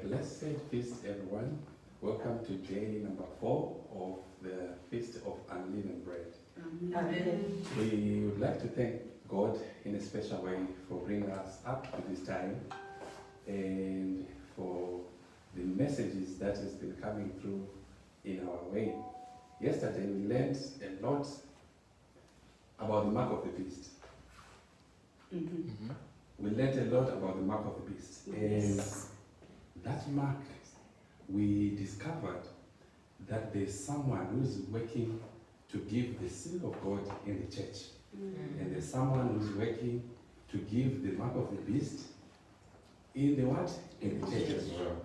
Blessed feast, everyone. Welcome to day number 4 of the Feast of Unleavened Bread. Amen. We would like to thank God in a special way for bringing us up to this time and for the messages that has been coming through in our way. Yesterday we learned a lot about the mark of the beast. We learned a lot about the mark of the beast. And that mark, we discovered that there's someone who's working to give the seal of God in the church. And there's someone who's working to give the mark of the beast in the what? In the church as well.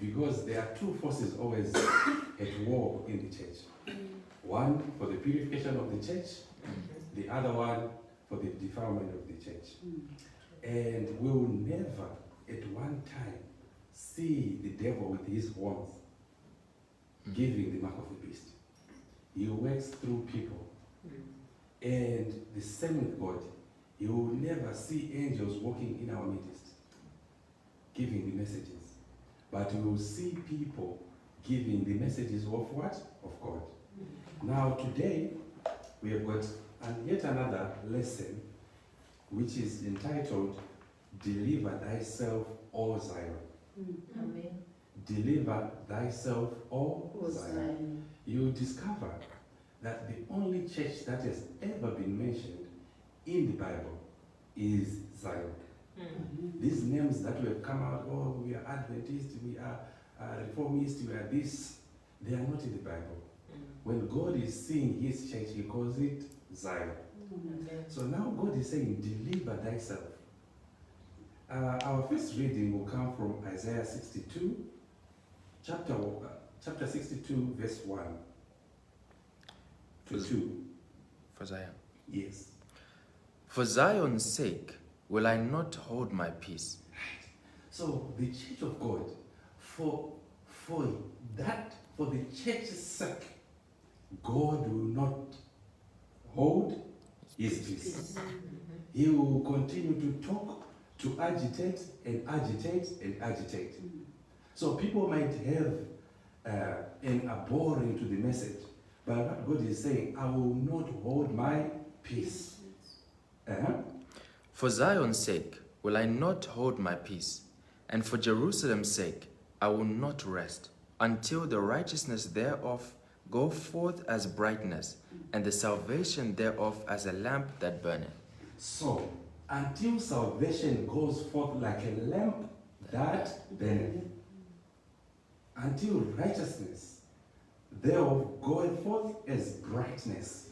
Because there are two forces always at war in the church. One for the purification of the church, the other one for the defilement of the church. And we will never at one time see the devil with his horns giving the mark of the beast. He works through people. And the same with God. You will never see angels walking in our midst giving the messages. But you will see people giving the messages of what? Of God. Now today, we have got yet another lesson which is entitled, Deliver Thyself, O Zion. Amen. Deliver thyself, O Zion. You discover that the only church that has ever been mentioned in the Bible is Zion. These names that we have come out, oh, we are Adventists, we are Reformists, we are this, they are not in the Bible. When God is seeing his church, he calls it Zion. So now God is saying, deliver thyself. Our first reading will come from Isaiah 62, chapter 62, verse 1 to 2. For Zion. Yes. For Zion's sake will I not hold my peace. So the church of God, for the church's sake, God will not hold his peace. He will continue to talk, to agitate and agitate and agitate. So people might have an abhorring to the message, but what God is saying, I will not hold my peace. For Zion's sake will I not hold my peace, and for Jerusalem's sake I will not rest, until the righteousness thereof go forth as brightness, and the salvation thereof as a lamp that burneth. So, until salvation goes forth like a lamp that burneth, until righteousness thereof goeth forth as brightness.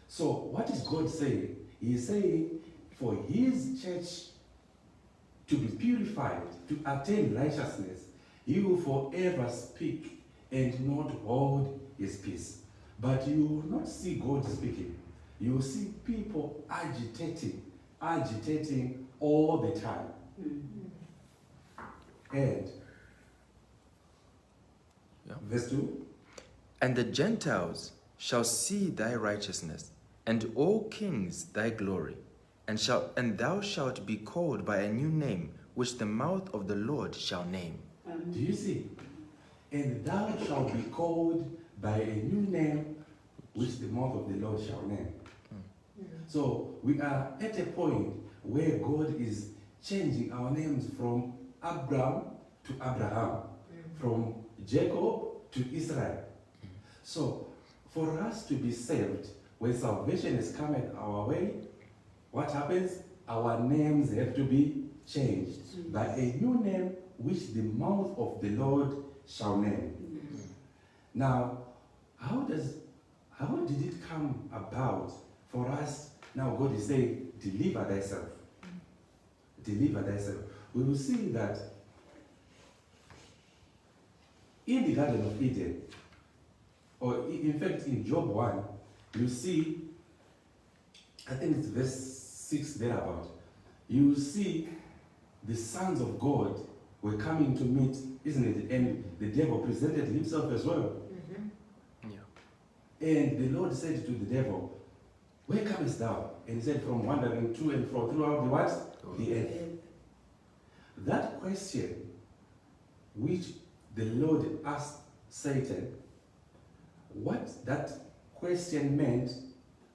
So, what is God saying? He is saying, for his church to be purified, to attain righteousness, he will forever speak and not hold his peace. But you will not see God speaking. You will see people agitating all the time. And verse 2. And the Gentiles shall see thy righteousness, and all kings thy glory, and thou shalt be called by a new name, which the mouth of the Lord shall name. Do you see? And thou shalt be called by a new name, which the mouth of the Lord shall name. So we are at a point where God is changing our names from Abraham to Abraham, from Jacob to Israel. So for us to be saved, when salvation is coming our way, what happens? Our names have to be changed by a new name which the mouth of the Lord shall name. Now, how did it come about for us? Now God is saying, deliver thyself. Deliver thyself. We will see that in the Garden of Eden, or in fact in Job 1, you see, I think it's verse 6 thereabout, you see the sons of God were coming to meet, isn't it? And the devil presented himself as well. And the Lord said to the devil, where comest thou? And he said, from wandering to and fro throughout the what? The earth. That question which the Lord asked Satan, what that question meant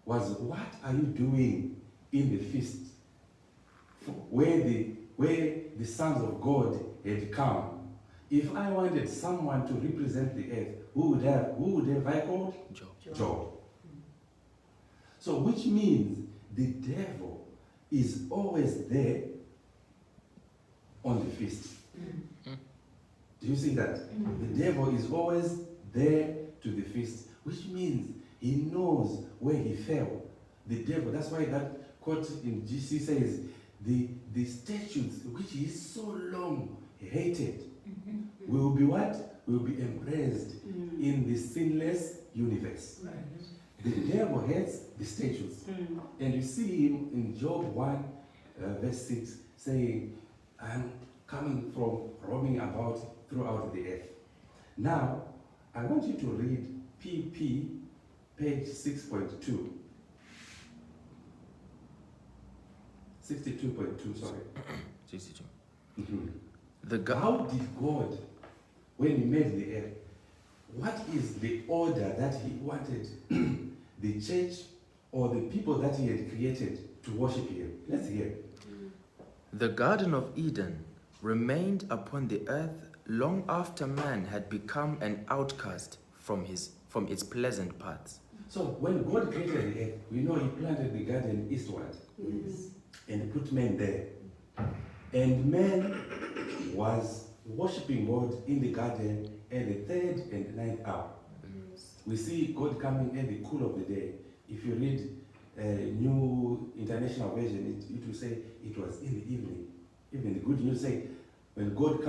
was, what are you doing in the feast where the sons of God had come? If I wanted someone to represent the earth, who would have I called? Job. So which means the devil is always there on the feast. Do you see that? The devil is always there to the feast, which means he knows where he fell. The devil, that's why that quote in GC says, the statutes which he is so long hated will be what? Will be embraced in the sinless universe. The devil hates the statutes. And you see him in Job 1, verse 6, saying, I'm coming from roaming about throughout the earth. Now, I want you to read PP, page 6.2. 62.2, sorry. 62. How did God, when he made the earth, what is the order that he wanted the church or the people that he had created to worship him? Let's hear. The Garden of Eden remained upon the earth long after man had become an outcast from its pleasant paths. So when God created the earth, we know he planted the garden eastward and put man there. And man was worshipping God in the garden at the third and ninth hour. We see God coming at the cool of the day. If you read New International Version, it will say it was in the evening. Even the Good News say, when God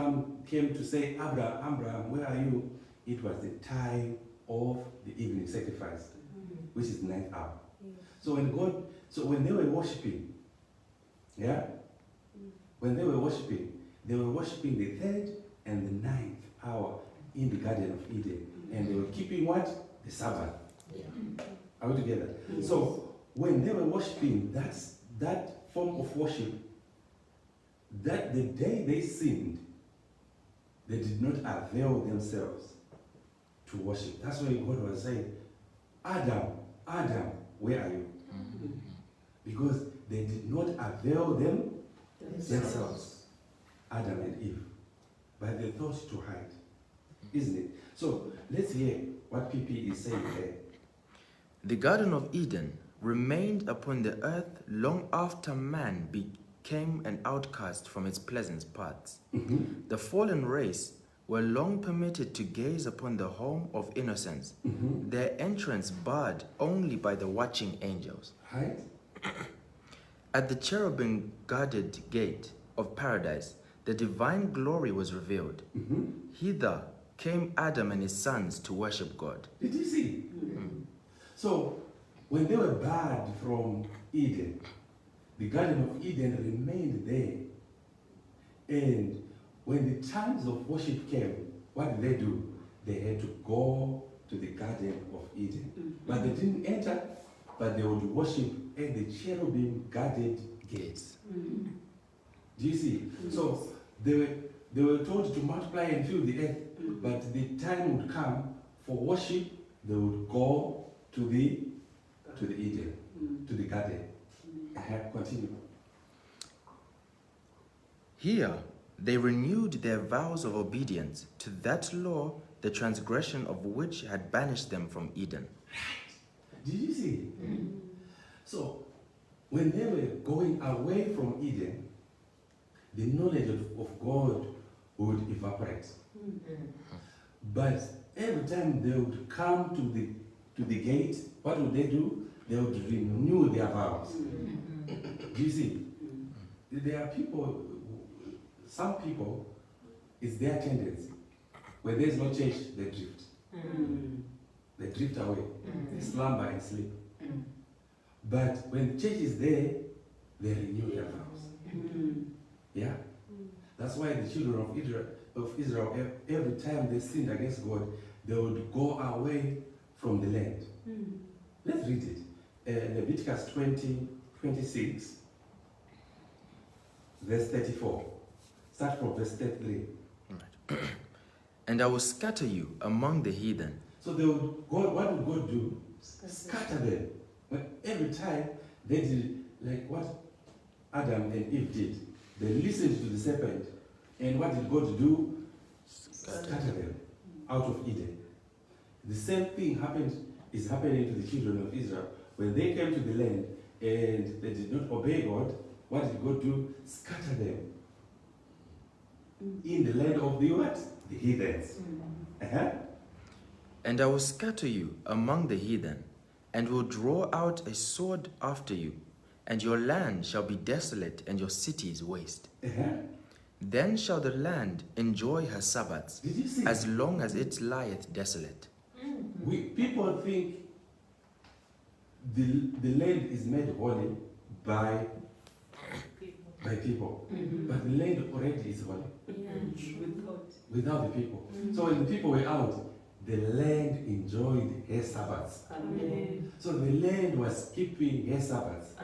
came to say, Abraham, where are you? It was the time of the evening sacrifice, which is the ninth hour. So when they were worshiping, when they were worshiping the third and the ninth hour in the Garden of Eden. And they were keeping what? The Sabbath. Are we together? So when they were worshiping that form of worship, that the day they sinned, they did not avail themselves to worship. That's why God was saying, Adam, where are you? Because they did not avail themselves, Adam and Eve, but they thought to hide, isn't it? So let's hear what PP is saying there. The Garden of Eden remained upon the earth long after man became an outcast from its pleasant paths. The fallen race were long permitted to gaze upon the home of innocence, their entrance barred only by the watching angels. Right? At the cherubim guarded gate of paradise, the divine glory was revealed. Hither came Adam and his sons to worship God. Did you see? So when they were barred from Eden, the Garden of Eden remained there. And when the times of worship came, what did they do? They had to go to the Garden of Eden. But they didn't enter, but they would worship at the cherubim guarded gates. Do you see? So they were told to multiply and fill the earth, but the time would come for worship, they would go to the Eden, to the garden. Continue. Here they renewed their vows of obedience to that law, the transgression of which had banished them from Eden. Did you see? So when they were going away from Eden, the knowledge of God would evaporate. But every time they would come to the gate, what would they do? They would renew their vows. Do you see? There are people, some people, it's their tendency. When there's no church, they drift. They drift away. They slumber and sleep. But when the church is there, they renew their vows. Yeah? That's why the children of Israel, every time they sinned against God, they would go away from the land. Let's read it. Leviticus 20:26, verse 34. Start from verse 33. Right. And I will scatter you among the heathen. So what would God do? Scatter them. But every time they did like what Adam and Eve did, they listened to the serpent, and what did God do? Scatter them out of Eden. The same thing is happening to the children of Israel. When they came to the land and they did not obey God, what did God do? Scatter them in the land of the what? The heathens. And I will scatter you among the heathen, and will draw out a sword after you, and your land shall be desolate, and your cities waste. Then shall the land enjoy her Sabbaths, Did you see? as long as it lieth desolate. People think the land is made holy by people. But the land already is holy without the people. So when the people were out, the land enjoyed her Sabbaths. So the land was keeping her Sabbaths.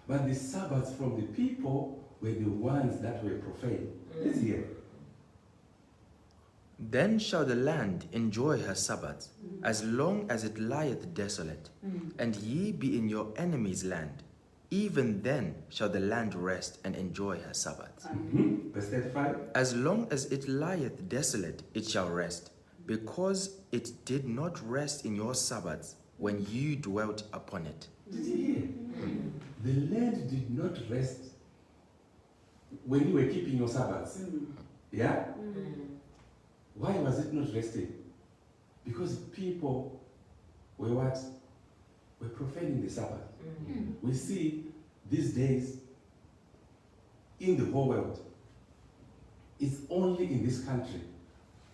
But the Sabbaths from the people were the ones that were profane. This year. Then shall the land enjoy her Sabbaths, as long as it lieth desolate, and ye be in your enemy's land. Even then shall the land rest and enjoy her Sabbaths. Verse 35. As long as it lieth desolate, it shall rest, because it did not rest in your Sabbaths when you dwelt upon it. Did you hear? The land did not rest when you were keeping your Sabbaths. Yeah? Why was it not resting? Because people were what? Were profaning the Sabbath. We see these days in the whole world. It's only in this country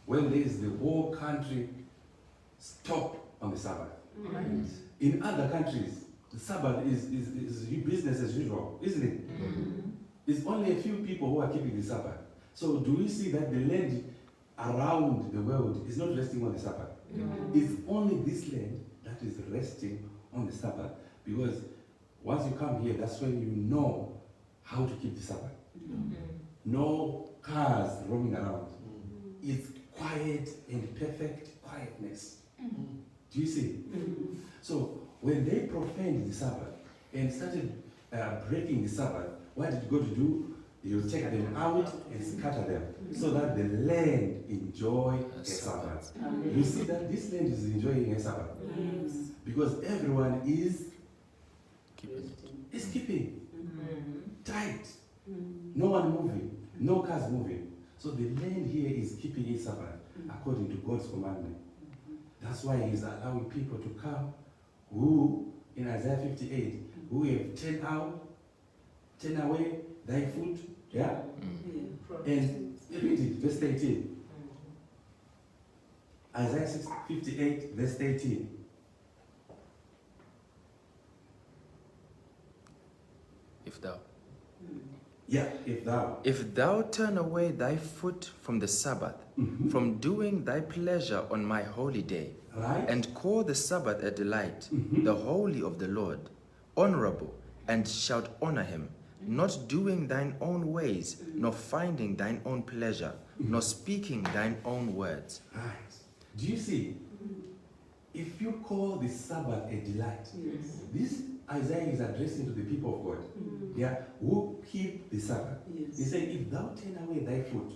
when there is the whole country stop on the Sabbath. In other countries, the Sabbath is business as usual, isn't it? It's only a few people who are keeping the Sabbath. So do we see that the land around the world is not resting on the Sabbath? It's only this land that is resting on the Sabbath, because once you come here, that's when you know how to keep the Sabbath. No cars roaming around. It's quiet and perfect quietness. Do you see? So when they profaned the Sabbath and started breaking the Sabbath, what did God do? He'll take them out and scatter them, so that the land enjoy a Sabbath. You see that this land is enjoying a Sabbath because everyone is keeping tight. No one moving, no cars moving. So the land here is keeping its Sabbath according to God's commandment. That's why He's allowing people to come who, in Isaiah 58, who have turn away thy foot. Yeah? And read it, verse 18. Isaiah 58, verse 18. If thou. Yeah, if thou. If thou turn away thy foot from the Sabbath, from doing thy pleasure on my holy day, Right? and call the Sabbath a delight, the holy of the Lord, honorable, and shalt honor him, not doing thine own ways, nor finding thine own pleasure, nor speaking thine own words. Right. Do you see? If you call the Sabbath a delight, this Isaiah is addressing to the people of God, yeah, who keep the Sabbath. He said, if thou turn away thy foot,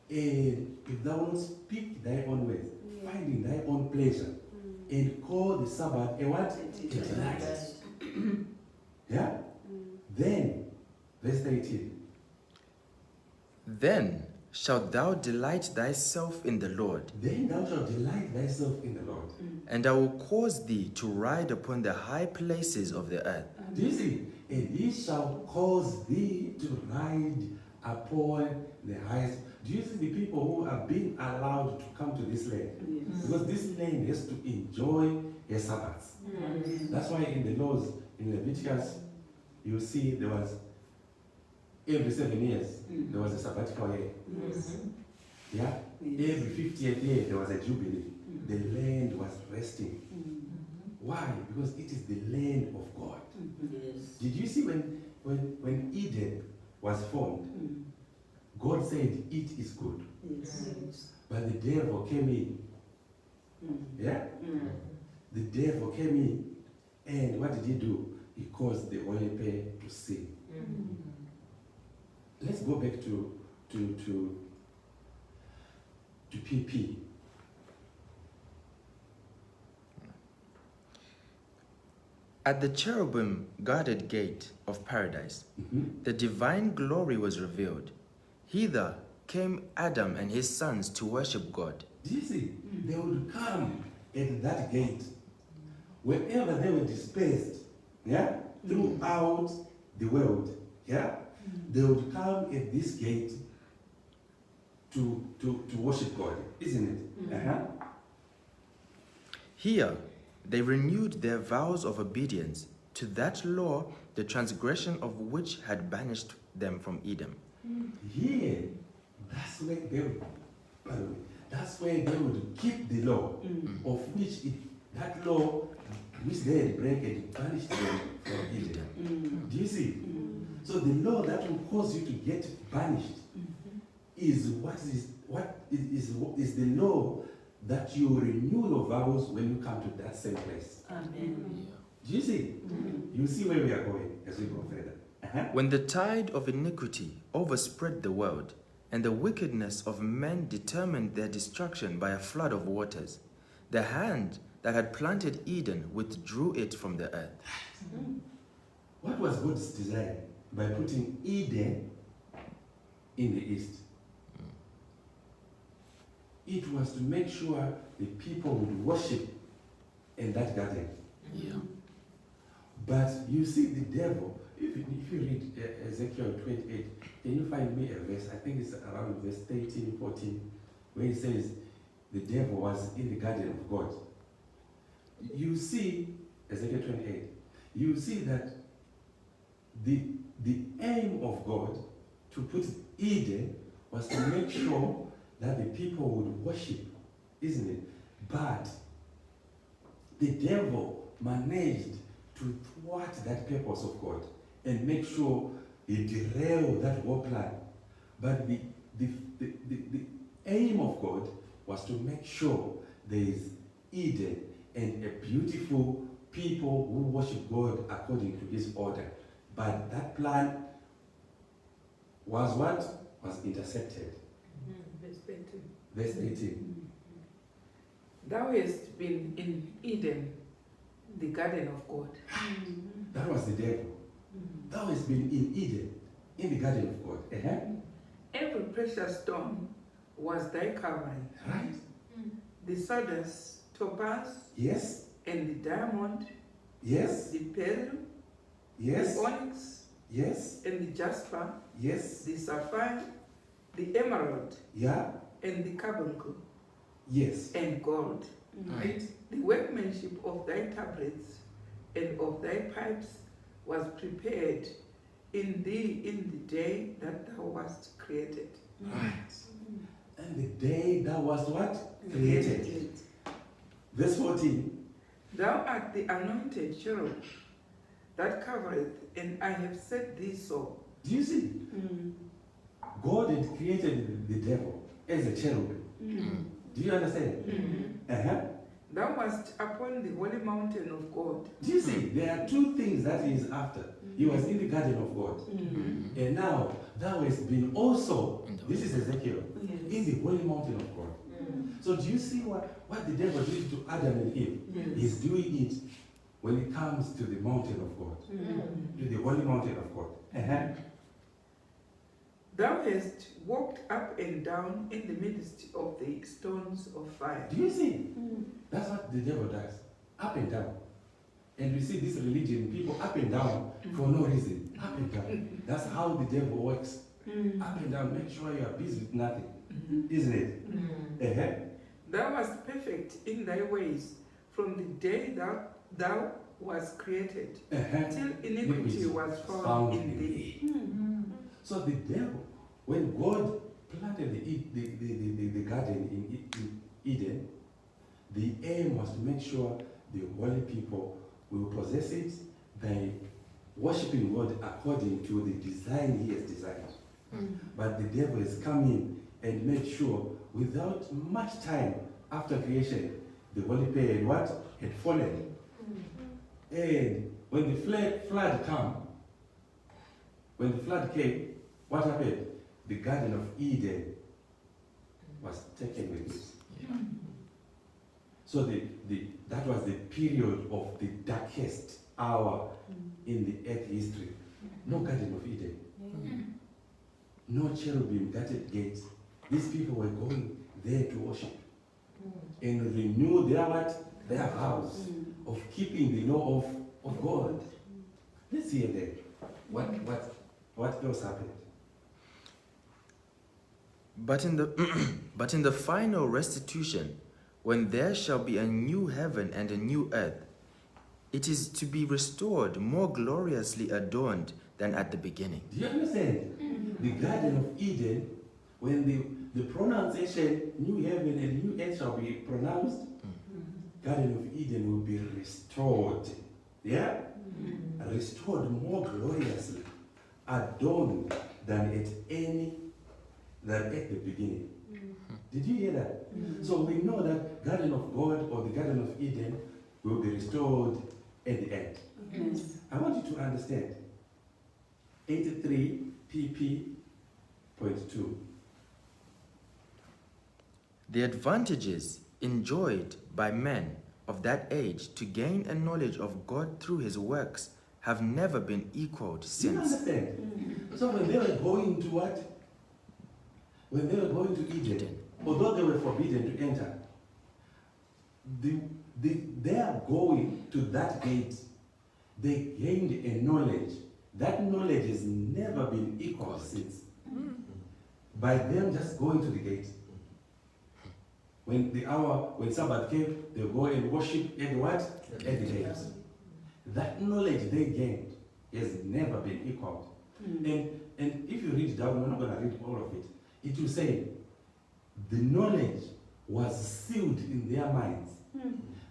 and if thou not speak thy own ways, finding thy own pleasure, and call the Sabbath a what? A delight. Yeah? Then, verse 18. Then shalt thou delight thyself in the Lord, Then thou shalt delight thyself in the Lord. and I will cause thee to ride upon the high places of the earth. Do you see? And he shall cause thee to ride upon the highest. Do you see the people who are being allowed to come to this land? Because this land has to enjoy their Sabbaths. That's why in the laws, in Leviticus, you see there was every 7 years there was a sabbatical year. Yeah? Every 50th year there was a jubilee. The land was resting. Why? Because it is the land of God. Did you see when Eden was formed? God said, "It is good." Yes. But the devil came in. Yeah? The devil came in, and what did he do? He caused the worshiper to sin. Let's go back to PP. At the cherubim guarded gate of paradise, the divine glory was revealed. Hither came Adam and his sons to worship God. Do you see? They would come at that gate. Wherever they were dispersed, yeah, throughout the world, yeah, they would come at this gate to worship God, isn't it? Here they renewed their vows of obedience to that law, the transgression of which had banished them from Eden. Here, that's where they would, that's where they would keep the law, of which that law which they had broken and banished them from Eden. Do you see? So the law that will cause you to get banished is the law that you renew your vows when you come to that same place. Amen. Do you see? You see where we are going as we go further. When the tide of iniquity overspread the world, and the wickedness of men determined their destruction by a flood of waters, the hand that had planted Eden withdrew it from the earth. What was God's design by putting Eden in the east? It was to make sure the people would worship in that garden. Yeah. But you see the devil, if you read Ezekiel 28, can you find me a verse? I think it's around verse 13, 14, where it says the devil was in the garden of God. You see, Ezekiel 28, you see that the aim of God to put Eden was to make sure that the people would worship, isn't it? But the devil managed to thwart that purpose of God and make sure he derailed that whole plan. But the aim of God was to make sure there is Eden and a beautiful people who worship God according to his order. But that plan was what? Was intercepted. Verse 18. Verse 18. Thou hast been in Eden, the garden of God. That was the devil. Thou hast been in Eden, in the garden of God. Every precious stone was thy covering. Right? The sardius, topaz, Yes. and the diamond, Yes. the beryl, Yes. the onyx, Yes. and the jasper, Yes. the sapphire, the emerald, Yeah. and the carbuncle, Yes. and gold. Right? The workmanship of thy tabrets and of thy pipes was prepared in thee in the day that thou wast created. Right. And the day that was what? Created. Verse 14. Thou art the anointed cherub that covereth, and I have set thee so. Do you see? God had created the devil as a cherub. Do you understand? Thou wast upon the holy mountain of God. Do you see? There are two things that he is after. He was in the garden of God. And now thou hast been also, this is Ezekiel, in the holy mountain of God. So do you see what the devil did to Adam and Eve? He's doing it when it comes to the mountain of God, to the holy mountain of God. Thou hast walked up and down in the midst of the stones of fire. Do you see? That's what the devil does, up and down. And we see this religion, people up and down for no reason, up and down. That's how the devil works. Up and down, make sure you are busy with nothing, isn't it? Thou wast perfect in thy ways from the day thou was created, till iniquity was found in thee. So the devil, when God planted the garden in Eden, the aim was to make sure the holy people will possess it by worshiping God according to the design he has designed. But the devil has come in and made sure, without much time after creation, the holy pair had what? Had fallen. And when the flood came, what happened? The Garden of Eden was taken with it. So that was the period of the darkest hour in the earth history. No Garden of Eden. No cherubim guarded gates. These people were going there to worship and renew their vows of keeping the law of God. Let's hear that. What else happened? But in the final restitution, when there shall be a new heaven and a new earth, it is to be restored more gloriously adorned than at the beginning. Do you understand? The Garden of Eden, when the pronunciation new heaven and new earth shall be pronounced, Garden of Eden will be restored. Yeah? Restored more gloriously, adorned than at the beginning. Did you hear that? So we know that Garden of God or the Garden of Eden will be restored at the end. Yes. I want you to understand 83 pp.2. The advantages enjoyed by men of that age to gain a knowledge of God through his works have never been equaled Do you since. understand? So when they were going to what? When they were going to Eden, although they were forbidden to enter, they are going to that gate. They gained a knowledge. That knowledge has never been equal since. By them just going to the gate. When Sabbath came, they go and worship at what? At the gate. That knowledge they gained has never been equaled. And if you read down, we're not going to read all of it. It will say, the knowledge was sealed in their minds,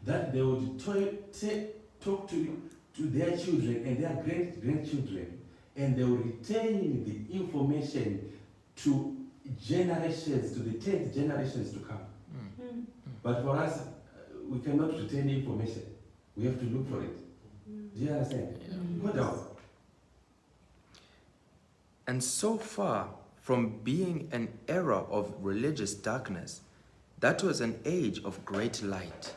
that they would talk to their children and their grandchildren, and they will retain the information to generations, to the 10th generations to come. But for us, we cannot retain information. We have to look for it. Do you understand? Go down. And so far from being an era of religious darkness, that was an age of great light.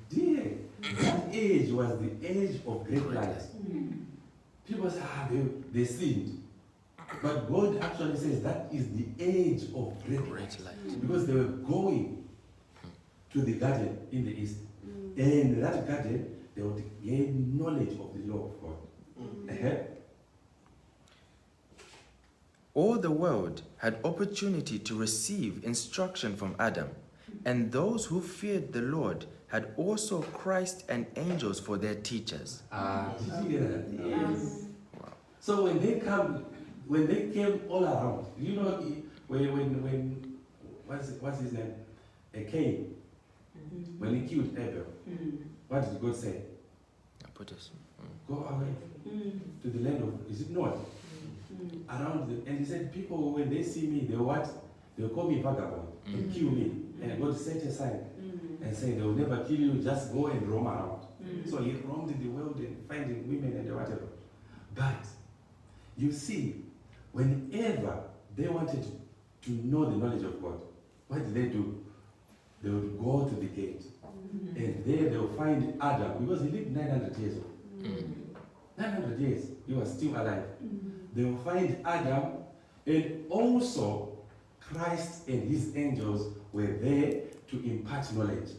Dear, that age was the age of great light. People say, they sinned. But God actually says that is the age of great light. Because they were going to the garden in the east. And in that garden, they would gain knowledge of the law of God. All the world had opportunity to receive instruction from Adam, and those who feared the Lord had also Christ and angels for their teachers. Did you hear that? Yes. Wow. So when they came all around, you know, when what's his name? Cain, when he killed Abel, what did God say? Put us. Go away to the land of, is it north? And he said, people, when they see me, they'll call me vagabond and kill me. And God set a sign and say, they'll never kill you, just go and roam around. So he roamed in the world and finding women and whatever. But you see, whenever they wanted to know the knowledge of God, what did they do? They would go to the gate. And there they'll find Adam, because he lived 900 years old. 900 years, he was still alive. They will find Adam, and also Christ and his angels were there to impart knowledge.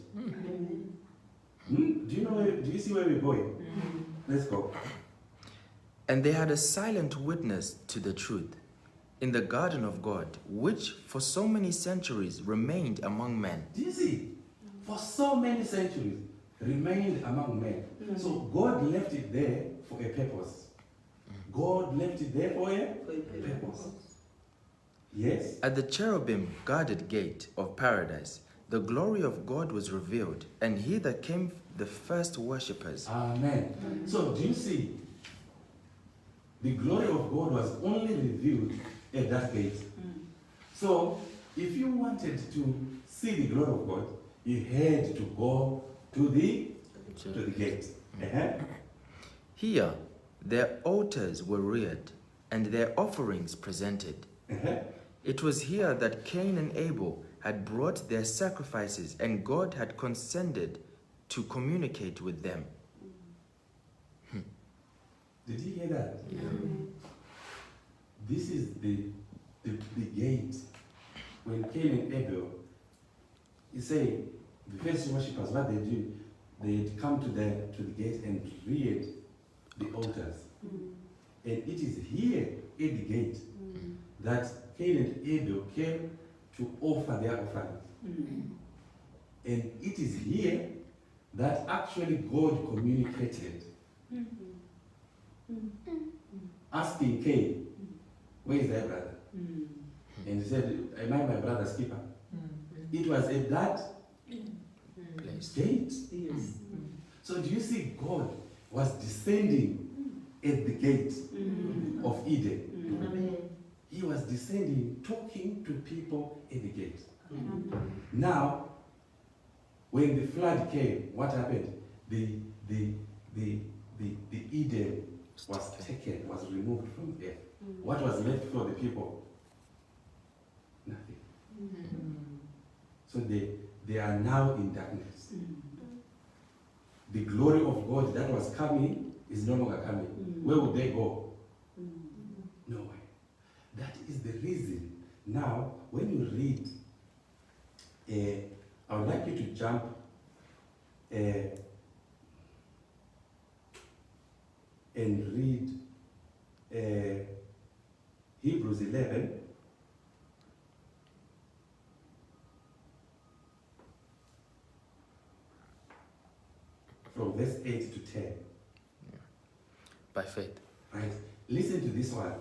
Do you see where we're going? Let's go. And they had a silent witness to the truth in the garden of God, which for so many centuries remained among men. Do you see? For so many centuries remained among men. So God left it there for a purpose. God left it there for a purpose. Yes? At the cherubim guarded gate of paradise, the glory of God was revealed, and hither came the first worshippers. Amen. So do you see? The glory of God was only revealed at that gate. So, if you wanted to see the glory of God, you had to go to the gate. Here, their altars were reared, and their offerings presented. It was here that Cain and Abel had brought their sacrifices, and God had condescended to communicate with them. Did you hear that? This is the gate. When Cain and Abel, he say, the first worshippers, what they do, they come to the gate and reared the altars. And it is here at the gate that Cain and Abel came to offer their offerings. And it is here that actually God communicated, asking Cain, where is thy brother? And he said, am I my brother's keeper? It was at that gate. So do you see God was descending at the gate of Eden? Amen. He was descending, talking to people at the gate. Now, when the flood came, what happened? The Eden was taken, was removed from there. What was left for the people? Nothing. So they are now in darkness. The glory of God that was coming is no longer coming. Where would they go? Nowhere. That is the reason. Now, when you read, I would like you to jump and read Hebrews 11. From verse 8 to 10. By faith. Right? Listen to this one.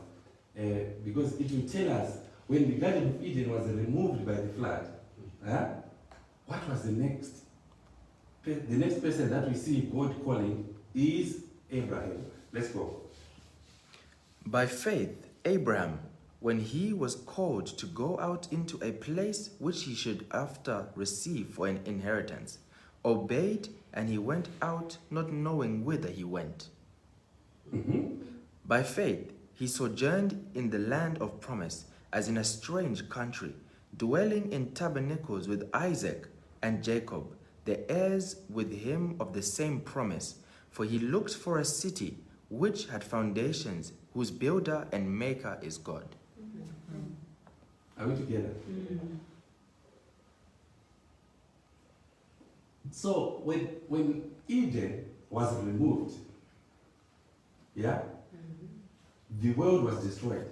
Because it will tell us when the Garden of Eden was removed by the flood, what was the next? The next person that we see God calling is Abraham. Let's go. By faith, Abraham, when he was called to go out into a place which he should after receive for an inheritance, obeyed, and he went out not knowing whither he went. By faith, he sojourned in the land of promise, as in a strange country, dwelling in tabernacles with Isaac and Jacob, the heirs with him of the same promise. For he looked for a city which had foundations, whose builder and maker is God. Are we together? So when Eden was removed, the world was destroyed.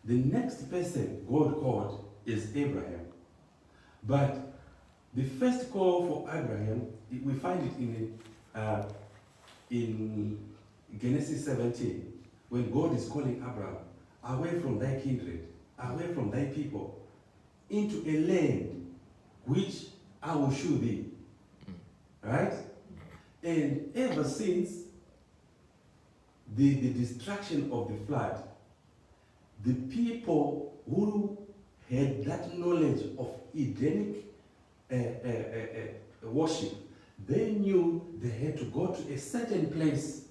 The next person God called is Abraham. But the first call for Abraham, we find it in Genesis 17, when God is calling Abraham, away from thy kindred, away from thy people, into a land which I will show thee. Right? And ever since the destruction of the flood, the people who had that knowledge of Edenic worship, they knew they had to go to a certain place,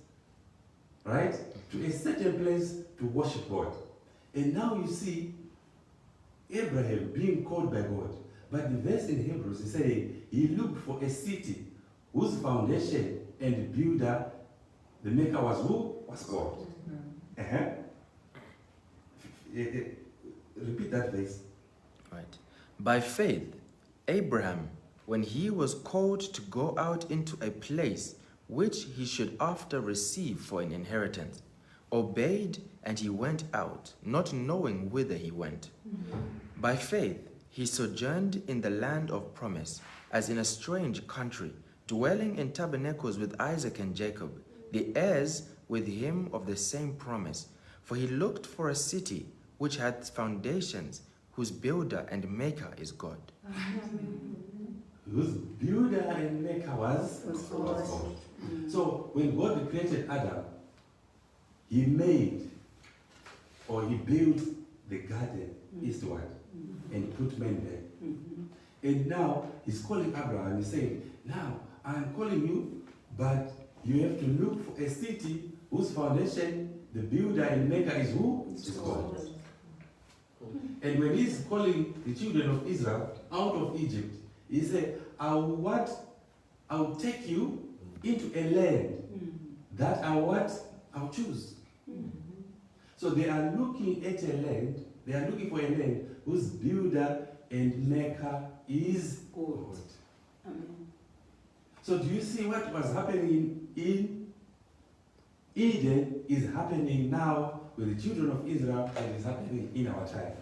right? To a certain place to worship God. And now you see Abraham being called by God. But the verse in Hebrews is saying he looked for a city whose foundation and builder, the maker was who? Was God. Repeat that verse. Right. By faith, Abraham, when he was called to go out into a place which he should after receive for an inheritance, obeyed, and he went out, not knowing whither he went. By faith, he sojourned in the land of promise, as in a strange country, dwelling in tabernacles with Isaac and Jacob, the heirs with him of the same promise. For he looked for a city which had foundations, whose builder and maker is God. Whose builder and maker was God. So when God created Adam, he made or he built the garden eastward and put men there. And now he's calling Abraham, he's saying, now I'm calling you, but you have to look for a city whose foundation, the builder and maker is who? Is God. And when he's calling the children of Israel out of Egypt, he said, I'll take you into a land that I'll choose. So they are looking at a land, they are looking for a land whose builder and maker is God. Amen. So do you see what was happening in Eden is happening now with the children of Israel and is happening in our time.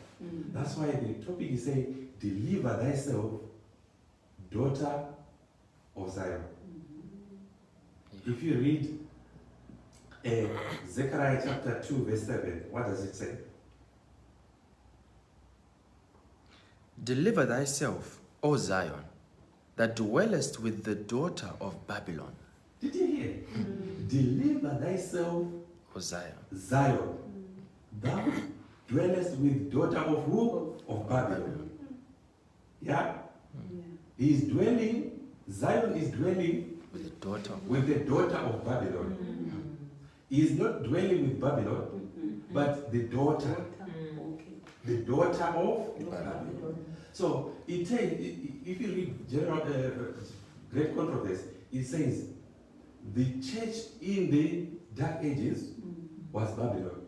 That's why the topic is saying, deliver thyself, daughter of Zion. If you read Zechariah chapter 2 verse 7, what does it say? Deliver thyself, O Zion, that dwellest with the daughter of Babylon. Did you hear? Deliver thyself, O Zion. Zion. Thou dwellest with daughter of who? Of Babylon. Yeah? He is dwelling, Zion is dwelling With the daughter of with the daughter of Babylon. He is not dwelling with Babylon, but the daughter. The daughter of Babylon. So it takes, if you read general Great Controversy, it says the church in the Dark Ages was Babylon.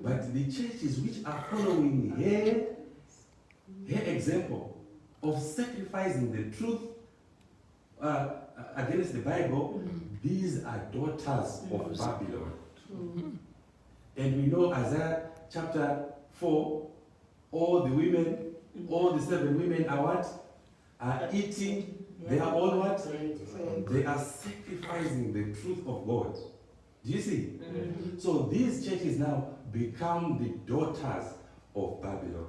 But the churches which are following her example of sacrificing the truth against the Bible, these are daughters of Babylon. And we know Isaiah chapter 4, all the women, all the 7 women are what? Are eating, they are all what? They are sacrificing the truth of God. Do you see? So these churches now become the daughters of Babylon.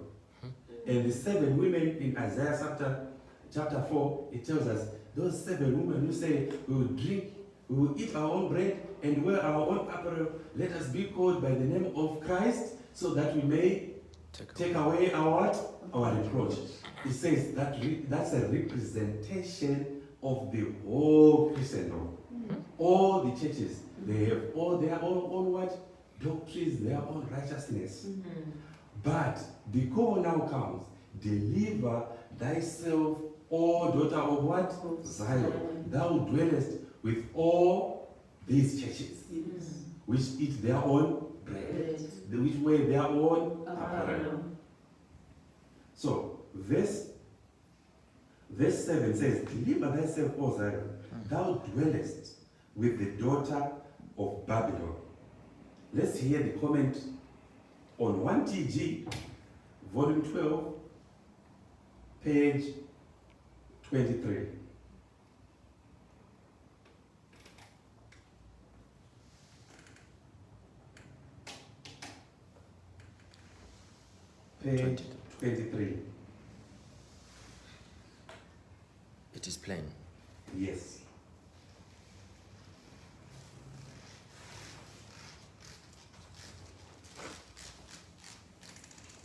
And the 7 women in Isaiah chapter 4, it tells us, those 7 women who say, we will drink, we will eat our own bread and wear our own apparel, let us be called by the name of Christ, so that we may take away our what? Our reproach. It says that that's a representation of the whole Christendom. All the churches, they have all their own what? Doctrines, their own righteousness. But the call now comes, deliver thyself, O daughter of what? Zion. Thou dwellest with all these churches, which eat their own bread, which wear their own apparel. So, verse 7 says, deliver thyself, O Zion, thou dwellest with the daughter of Babylon. Let's hear the comment on 1TG, volume 12, page 23. Page 23. It is plain. Yes.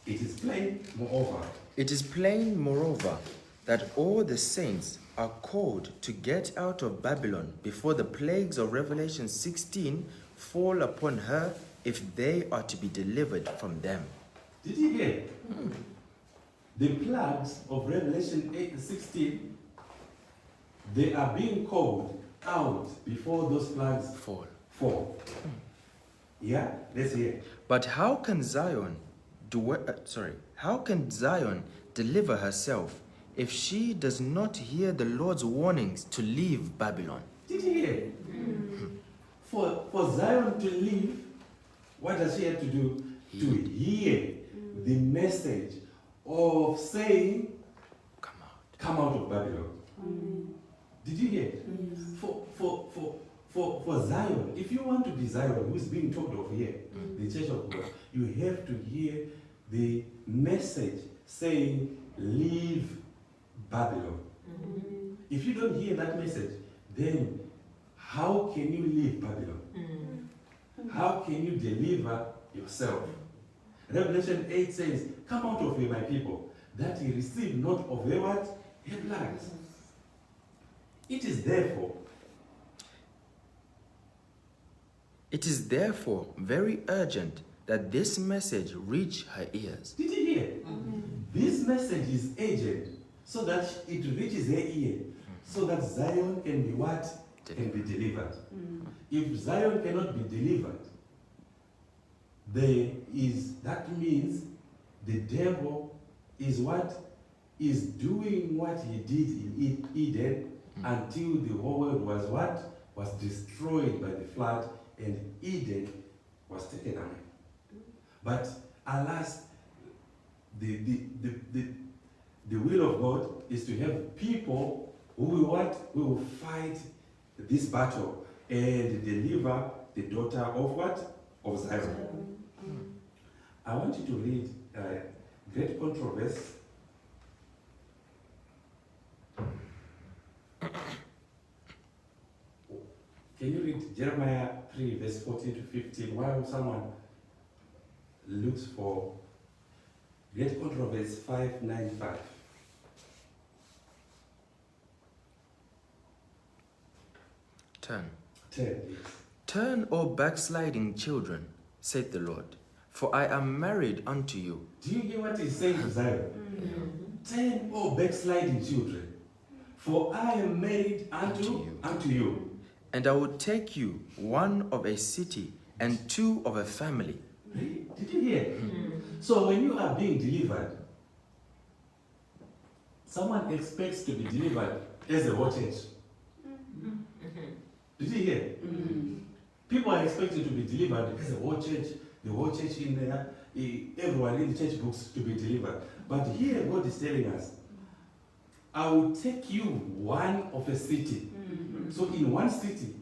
It is plain, moreover. It is plain, moreover, that all the saints are called to get out of Babylon before the plagues of Revelation 16 fall upon her, if they are to be delivered from them. Did you hear? The plagues of Revelation 16, they are being called out before those plagues fall. Yeah, let's hear. But how can Zion deliver herself if she does not hear the Lord's warnings to leave Babylon? Did you hear? For Zion to leave, what does she have to do? To hear the message of saying, come out of Babylon. Did you hear? For Zion, if you want to be Zion, who's being talked of here, the church of God, you have to hear the message saying, leave Babylon. If you don't hear that message, then how can you leave Babylon? How can you deliver yourself? Revelation 8 says, come out of here, my people, that ye receive not of their what? Her blood. It is therefore very urgent that this message reach her ears. Mm. Did you hear? This message is urgent so that it reaches her ear, so that Zion can be what? Can be delivered. If Zion cannot be delivered, that means the devil is what? Is doing what he did in Eden until the whole world was what? Was destroyed by the flood and Eden was taken away. But alas, the will of God is to have people who will what? Who will fight this battle and deliver the daughter of what? Of Zion. I want you to read Great Controversy. Can you read Jeremiah 3, verse 14 to 15, while someone looks for Great Controversy 595? Turn. 10, please. Turn, O backsliding children, saith the Lord, for I am married unto you. Do you hear what he's saying to Zion? Turn, O backsliding children, for I am married unto you. And I will take you one of a city and two of a family. Did you hear? So when you are being delivered, someone expects to be delivered as a whole church. Did you hear? People are expected to be delivered as a whole church, the whole church in there, everyone in the church books to be delivered. But here God is telling us, I will take you one of a city. So in one city,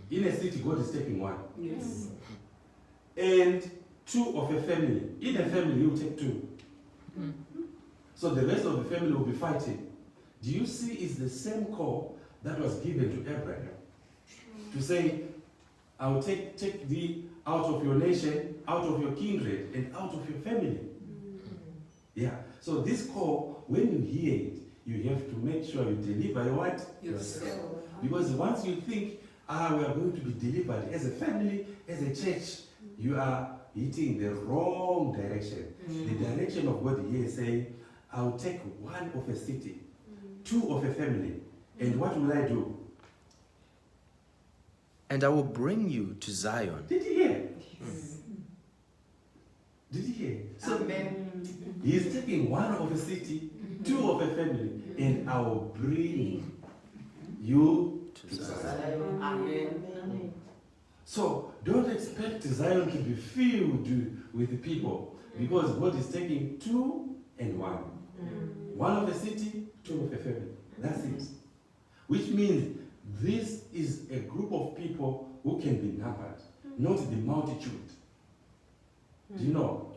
in a city, God is taking one. Yes. And two of a family. In a family, you take two. So the rest of the family will be fighting. Do you see it's the same call that was given to Abraham? To say, I will take thee out of your nation, out of your kindred, and out of your family. Yeah. So this call, when you hear it, you have to make sure you deliver what? Yourself. Because once you think, we are going to be delivered as a family, as a church, you are hitting the wrong direction. The direction of God here is saying, I will take one of a city, two of a family, and what will I do? And I will bring you to Zion. Did you hear? Did you hear? So he is taking one of a city, two of a family, and I will bring you to Zion. Amen. So don't expect Zion to be filled with people, because God is taking two and one. One of a city, two of a family. That's it. Which means this is a group of people who can be numbered, not the multitude. Do you know?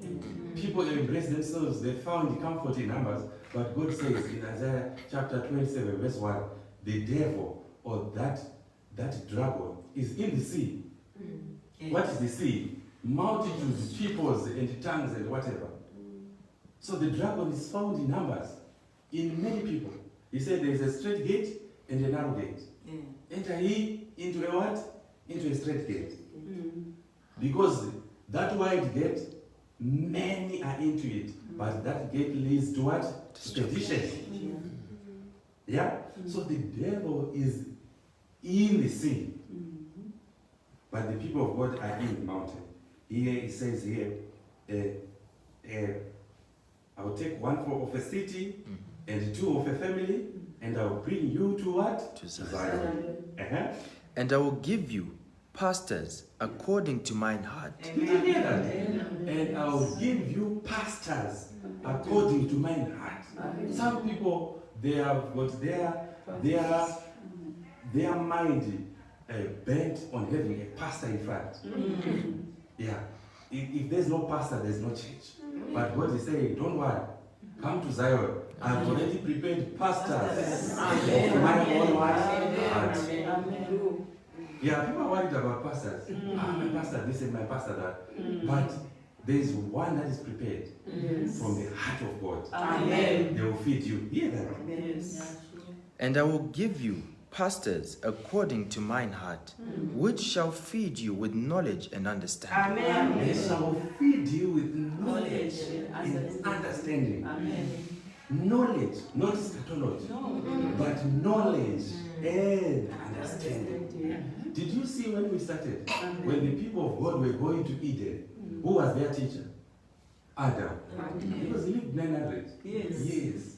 People embrace themselves, they found comfort in numbers, but God says in Isaiah chapter 27, verse 1, the devil or that dragon is in the sea. What is the sea? Multitudes, peoples, and tongues, and whatever. So the dragon is found in numbers, in many people. He said there is a straight gate and a narrow gate. Enter ye into a what? Into a straight gate. Because that wide gate, many are into it, but that gate leads to what? Perdition. Yeah? So the devil is in the sea, but the people of God are in the mountain. Here it says here, I will take one of a city and two of a family, and I will bring you to what? To Zion. Zion. And I will give you pastors according to mine heart. Did you hear that? And I will give you pastors according to mine heart. Some people, they have got their mind bent on having a pastor in front. Yeah. If there's no pastor, there's no church. But God is saying, don't worry. Come to Zion. I've already prepared pastors of my own heart. Yeah, people are worried about pastors. My pastor this and my pastor that. But there is one that is prepared Yes. from the heart of God. Amen. They will feed you. Hear that? Yes. And I will give you pastors according to mine heart, which shall feed you with knowledge and understanding. They shall feed you with knowledge and understanding. Knowledge, not eschatology, but knowledge and understanding. Did you see when we started? When the people of God were going to Eden, who was their teacher? Adam. Because he lived 900 years.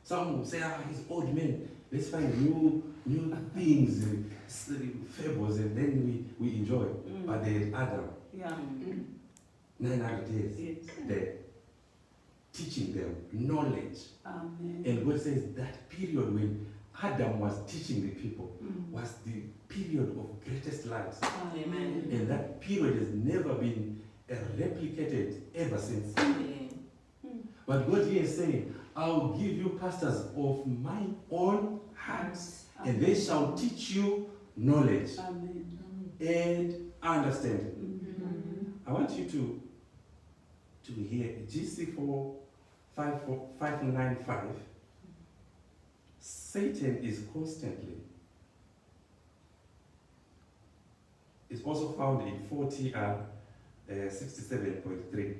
Some will say, he's old man. Let's find new things, fables, and then we enjoy. But there's Adam. 900 years there, teaching them knowledge. And God says that period when Adam was teaching the people was the period of greatest light. And that period has never been replicated ever since. But God here is saying, I'll give you pastors of my own heart, and they shall teach you knowledge and understanding. I want you to hear GC4 595. Satan is constantly. It's also found in 4TR 67.3.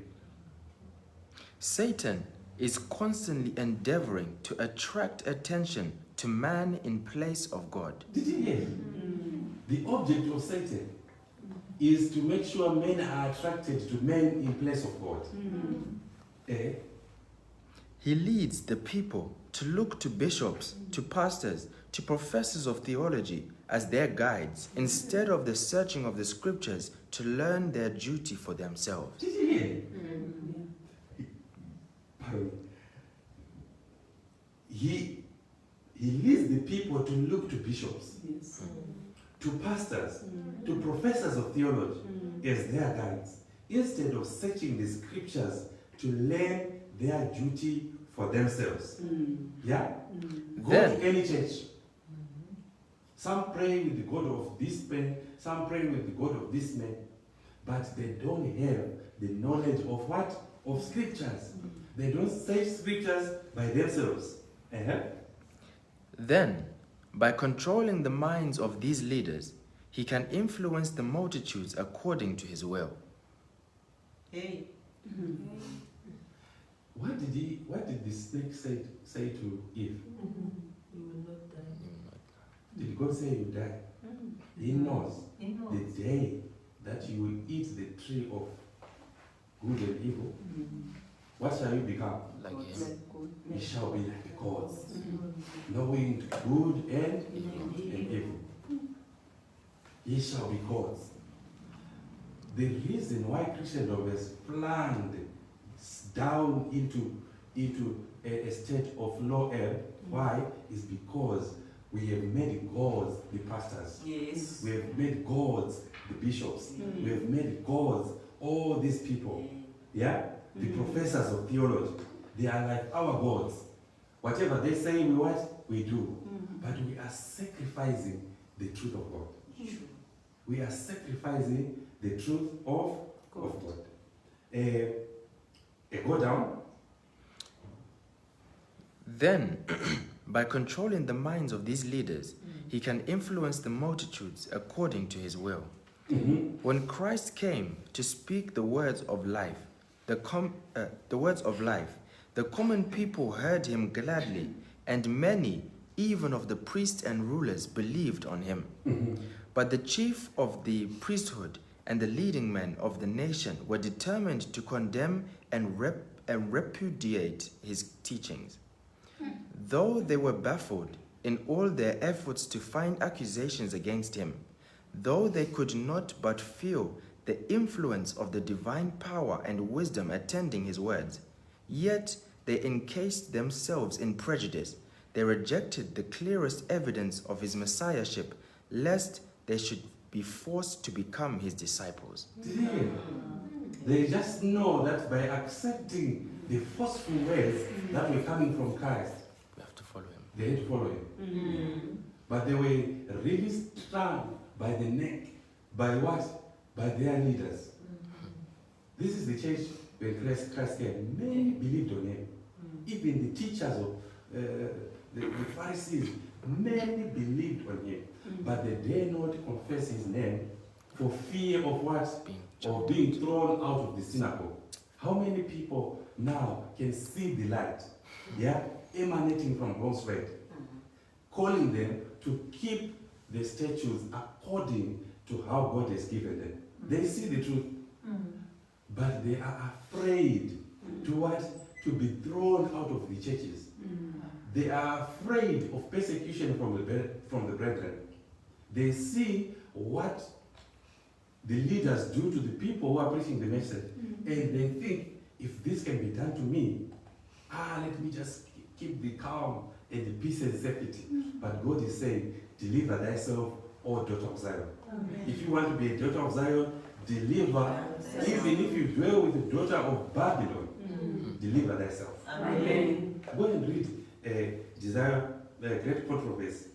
Satan is constantly endeavoring to attract attention to man in place of God. Did you hear? The object of Satan is to make sure men are attracted to men in place of God. Eh? He leads the people to look to bishops, to pastors, to professors of theology as their guides, instead of the searching of the scriptures to learn their duty for themselves. Did you hear? He leads the people to look to bishops, to pastors, to professors of theology as their guides, instead of searching the scriptures to learn their duty for themselves. Yeah? Go Then- to any church. Some pray with the God of this man, some pray with the God of this man, but they don't have the knowledge of what? Of scriptures. They don't search scriptures by themselves. Then, by controlling the minds of these leaders, he can influence the multitudes according to his will. What did the snake say to Eve? Did God say you die? He knows the day that you will eat the tree of good and evil. What shall you become? Like him. You shall be like gods, knowing good and evil. Ye shall be gods. The reason why Christendom has plunged down into a state of low ebb, why? Is because we have made gods the pastors. We have made gods the bishops. We have made gods all these people. Yeah? The professors of theology. They are like our gods. Whatever they say we what? We do. But we are sacrificing the truth of God. We are sacrificing the truth of God. Go down. Then, by controlling the minds of these leaders, he can influence the multitudes according to his will. When Christ came to speak the words of life, the common people heard him gladly, and many, even of the priests and rulers, believed on him. But the chief of the priesthood and the leading men of the nation were determined to condemn and repudiate his teachings. Though they were baffled in all their efforts to find accusations against him, though they could not but feel the influence of the divine power and wisdom attending his words, yet they encased themselves in prejudice. They rejected the clearest evidence of his messiahship, lest they should be forced to become his disciples. They just know that by accepting the forceful words that were coming from Christ, We have to follow him. they had to follow him. But they were really strung by the neck. By what? By their leaders. This is the church when Christ came. Many believed on him. Even the teachers of the Pharisees, many believed on him. But they dare not confess his name for fear of what? Of being thrown out of the synagogue. How many people now can see the light, yeah, emanating from God's word, calling them to keep the statutes according to how God has given them? They see the truth, but they are afraid to what? To be thrown out of the churches. They are afraid of persecution from the brethren. They see what the leaders do to the people who are preaching the message, and they think, if this can be done to me, let me just keep the calm and the peace and safety. But God is saying, deliver thyself, O daughter of Zion. If you want to be a daughter of Zion, deliver. Even if you dwell with the daughter of Babylon, deliver thyself. Amen. Go and read Desire, the Great Controversy.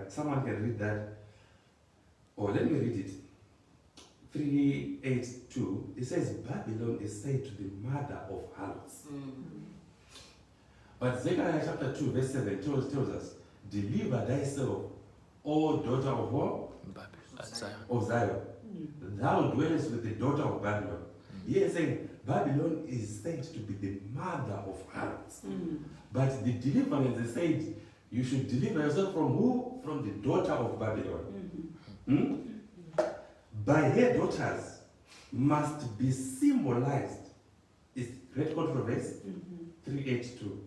Someone can read that. Or let me read it. 3:8-2. It says, Babylon is said to the mother of harlots. But Zechariah chapter 2, verse 7 tells us, deliver thyself, O daughter of what? Of Zion. Thou dwellest with the daughter of Babylon. Here is saying, Babylon is said to be the mother of harlots. But the deliverance is said, you should deliver yourself from who? From the daughter of Babylon. By her daughters must be symbolized. It's Great Controversy, 3:8-2.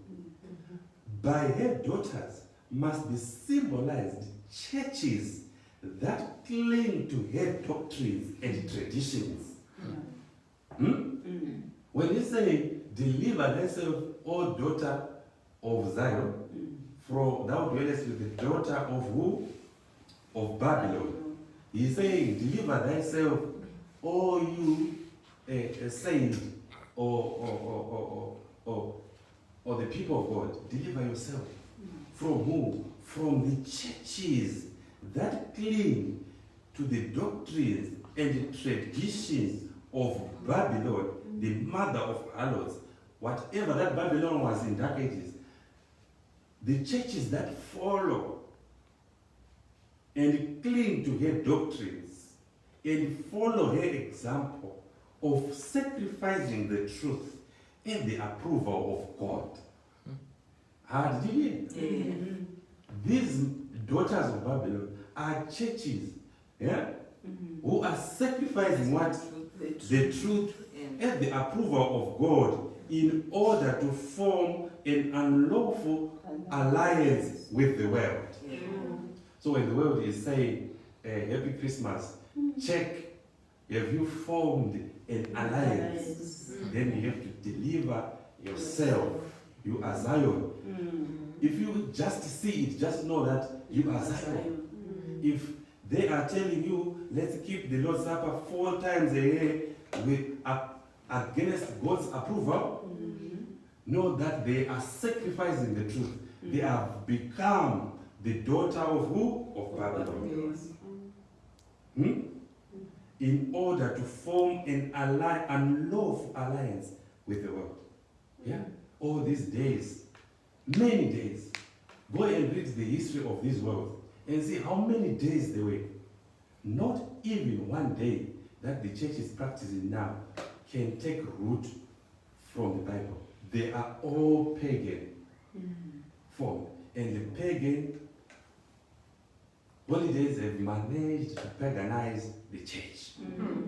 By her daughters must be symbolized churches that cling to her doctrines and traditions. When you say, deliver thyself, O daughter of Zion, from thou dwellest with the daughter of who? Of Babylon. He's saying, deliver thyself, O you saint, or the people of God. Deliver yourself. From who? From the churches that cling to the doctrines and the traditions of Babylon, the mother of harlots. Whatever that Babylon was in Dark Ages, the churches that follow and cling to her doctrines and follow her example of sacrificing the truth and the approval of God. Did you hear? These daughters of Babylon are churches, yeah, who are sacrificing what? The truth and the approval of God in order to form an unlawful alliance with the world. So when the world is saying, Happy Christmas, check, have you formed an alliance? Then you have to deliver yourself. You are Zion. If you just see it, just know that you are Zion. If they are telling you, let's keep the Lord's Supper 4 times a year against God's approval, know that they are sacrificing the truth. They have become the daughter of who? Of Babylon. In order to form an unlawful alliance with the world. Yeah? All these days, many days, go and read the history of this world and see how many days there were. Not even one day that the church is practicing now can take root from the Bible. They are all pagan form. And the pagan holidays have managed to paganize the church.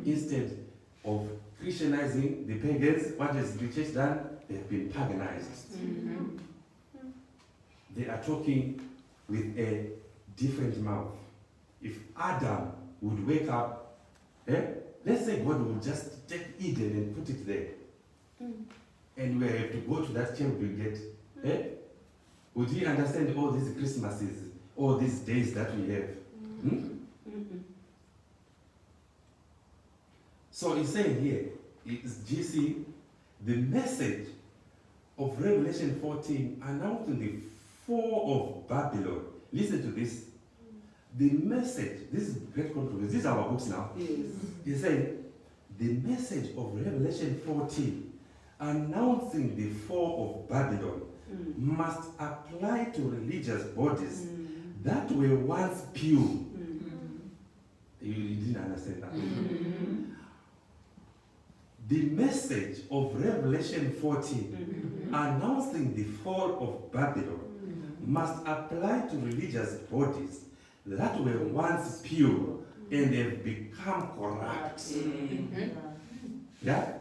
Instead of Christianizing the pagans, what has the church done? They've been paganized. They are talking with a different mouth. If Adam would wake up, let's say God would just take Eden and put it there, and we have to go to that temple to get, would he understand all these Christmases, all these days that we have? So he's saying here, it's GC, the message of Revelation 14 announcing the fall of Babylon. Listen to this. The message, this is great controversy. These are our books now. Yes. He said, the message of Revelation 14 announcing the fall of Babylon must apply to religious bodies that were once pure. You didn't understand that. The message of Revelation 14 announcing the fall of Babylon must apply to religious bodies that were once pure and have become corrupt. Yeah?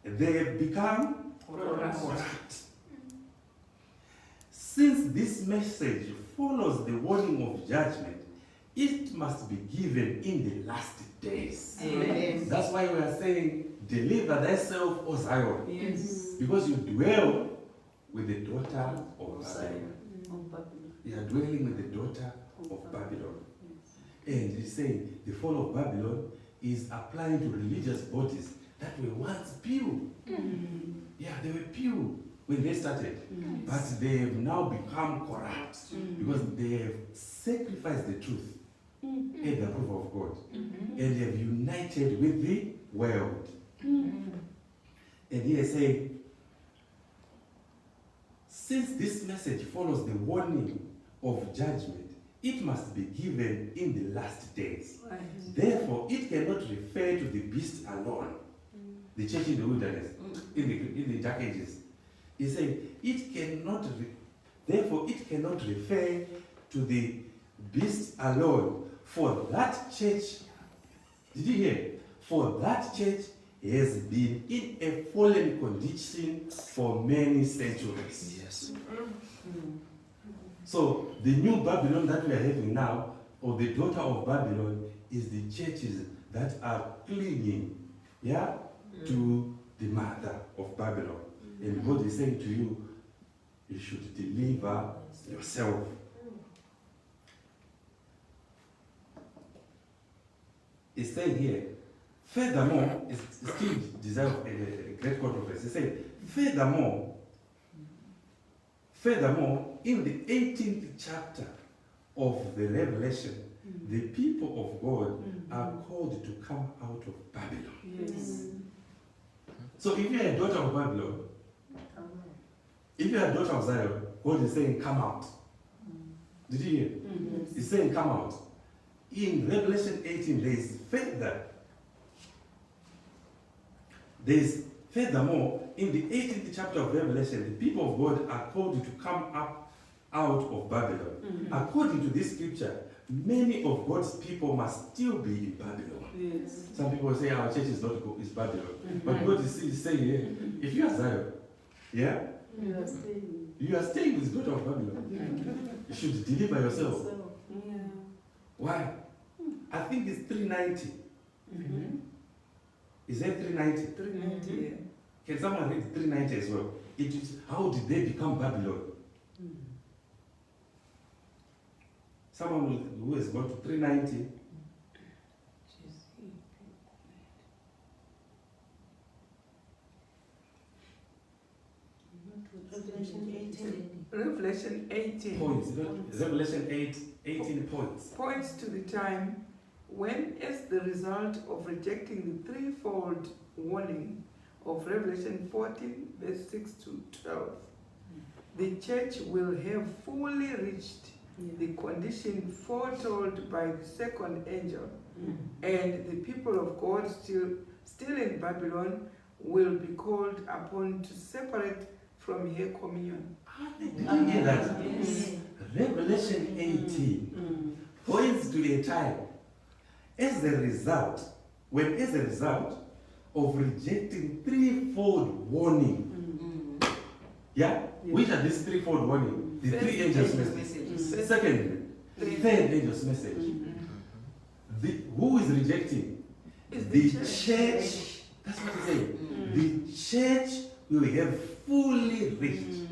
They have become corrupt. Since this message follows the warning of judgment, it must be given in the last days. Amen. That's why we are saying, deliver thyself, O Zion. Yes. Because you dwell with the daughter of Zion. You are dwelling with the daughter of Babylon. And he's saying the fall of Babylon is applying to religious bodies that were once pure. Yeah, they were pure when they started. But they have now become corrupt because they have sacrificed the truth and the approval of God. And they have united with the world. And here say, since this message follows the warning of judgment, it must be given in the last days. Therefore, it cannot refer to the beast alone, the church in the wilderness, in the dark ages. He said, therefore, it cannot refer to the beast alone, for that church, did you hear? For that church has been in a fallen condition for many centuries. Yes. So the new Babylon that we are having now, or the daughter of Babylon, is the churches that are clinging, to the mother of Babylon. And God is saying to you, you should deliver yourself. It's saying here, furthermore, it still deserves a great controversy. It says, furthermore, in the 18th chapter of the Revelation, the people of God are called to come out of Babylon. Yes. So if you're a daughter of Babylon, if you're a daughter of Zion, God is saying, come out. Did you hear? He's saying, come out. In Revelation 18, there is further. There is furthermore, in the 18th chapter of Revelation, the people of God are called to come up out of Babylon. According to this scripture, many of God's people must still be in Babylon. Yes. Some people say our church is not is Babylon. But God is saying here, if you are Zion, you are staying with God of Babylon. You should deliver yourself. Why? I think it's 390. Is that 390? 390. Can someone read 390 as well? It is, how did they become Babylon? Someone who has gone to 390. Revelation 18 Points. Revelation 18 points. points to the time when, as the result of rejecting the threefold warning of Revelation 14, verse 6 to 12, the church will have fully reached the condition foretold by the second angel, and the people of God still in Babylon will be called upon to separate from her communion. Did you hear that? Yes. Revelation 18 points to a time as a result of rejecting threefold warning. Which are these threefold warning? The three angels' message. Second, third angel's message. Who is rejecting? The church. That's what he's saying. The church will have fully reached.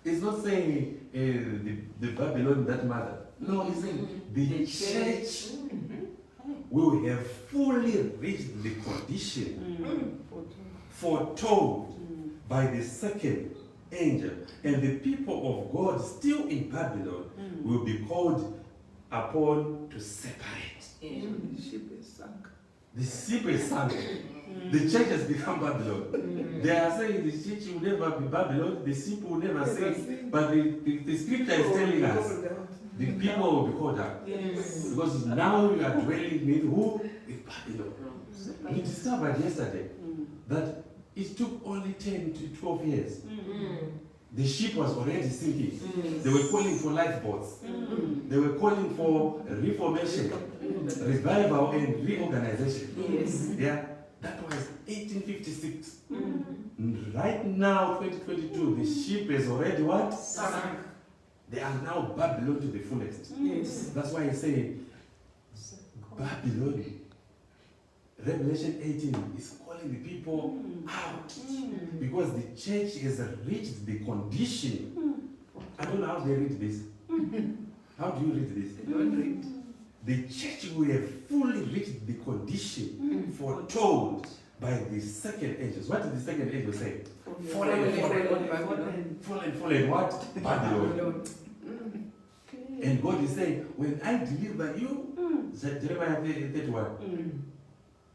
It's not saying the Babylon, that mother. No, it's saying the church will have fully reached the condition foretold by the second angel. And the people of God still in Babylon will be called upon to separate. The ship is sunk. The ship is sunk. The church has become Babylon. They are saying the church will never be Babylon, the ship will never sink. But the scripture is telling us the people will be called out. Yes. Because now you are dwelling with who? With Babylon. We discovered yesterday that it took only 10 to 12 years. The ship was already sinking. They were calling for lifeboats. They were calling for reformation, revival, and reorganization. Yes. Yeah, that was 1856. Right now, 2022, the ship is already what? Sunk. They are now Babylon to the fullest. Yes. That's why I say Babylon. Revelation 18 is calling the people out because the church has reached the condition. I don't know how they read this. How do you read this? Don't read. The church will have fully reached the condition foretold by the second angels. What did the second angel say? Fallen, what? Babylon. And God is saying, when I deliver you, Jeremiah 31,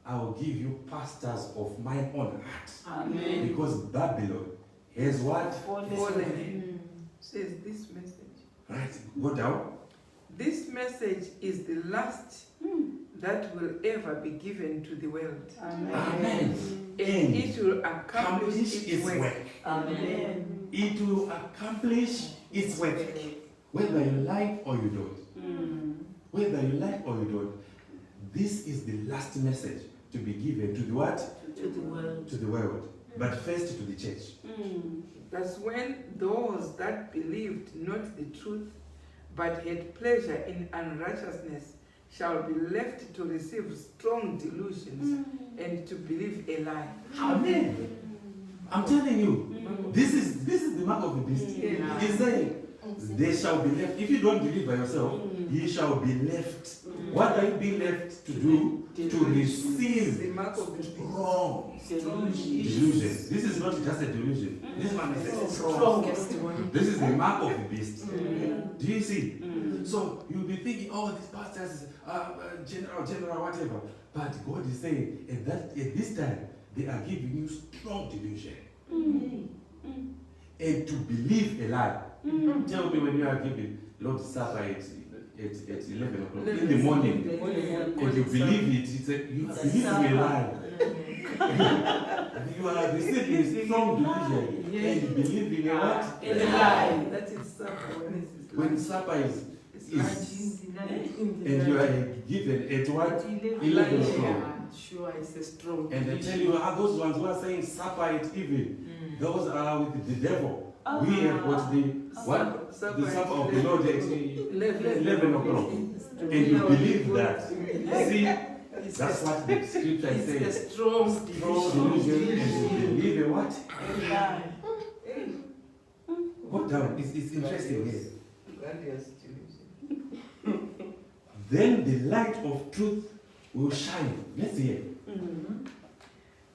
I will give you pastors of my own heart. Amen. Because Babylon has what? Fallen. Says this message. Right, go down. This message is the last that will ever be given to the world. Amen. And it will accomplish its work. Amen. It will accomplish its work. Whether you like or you don't. Whether you like or you don't. This is the last message to be given to the what? To the world. To the world. But first to the church. That's when those that believed not the truth, but had pleasure in unrighteousness, shall be left to receive strong delusions and to believe a lie. Amen. I'm telling you, this is the mark of the beast. Yeah. He's saying, they shall be left. If you don't believe by yourself, ye shall be left. What are you being left to do? To receive The mark of the beast. strong delusion. This is not just a delusion. This one is a Strongest one. This is the mark of the beast. Do you see? So you'll be thinking, oh, these pastors, general, whatever. But God is saying, at this time, they are giving you strong delusion. And to believe a lie. Tell me when you are giving Lord's Supper at 11 o'clock in the morning, and you believe it, you believe a lie. You are receiving strong delusion and believing a what? A lie. That is supper. When supper is And and you are given at what? 11 o'clock. Sure, it's a strong. And they tell you, those ones who are saying supper at even, those are with the devil. We have got the supper of the Lord at 11 o'clock. And you believe that. See, that's what the scripture is saying. It's a strong Delusion, and you believe in what? A lie. Go down. It's interesting here. Glorious delusion. Then the light of truth will shine. Let's hear.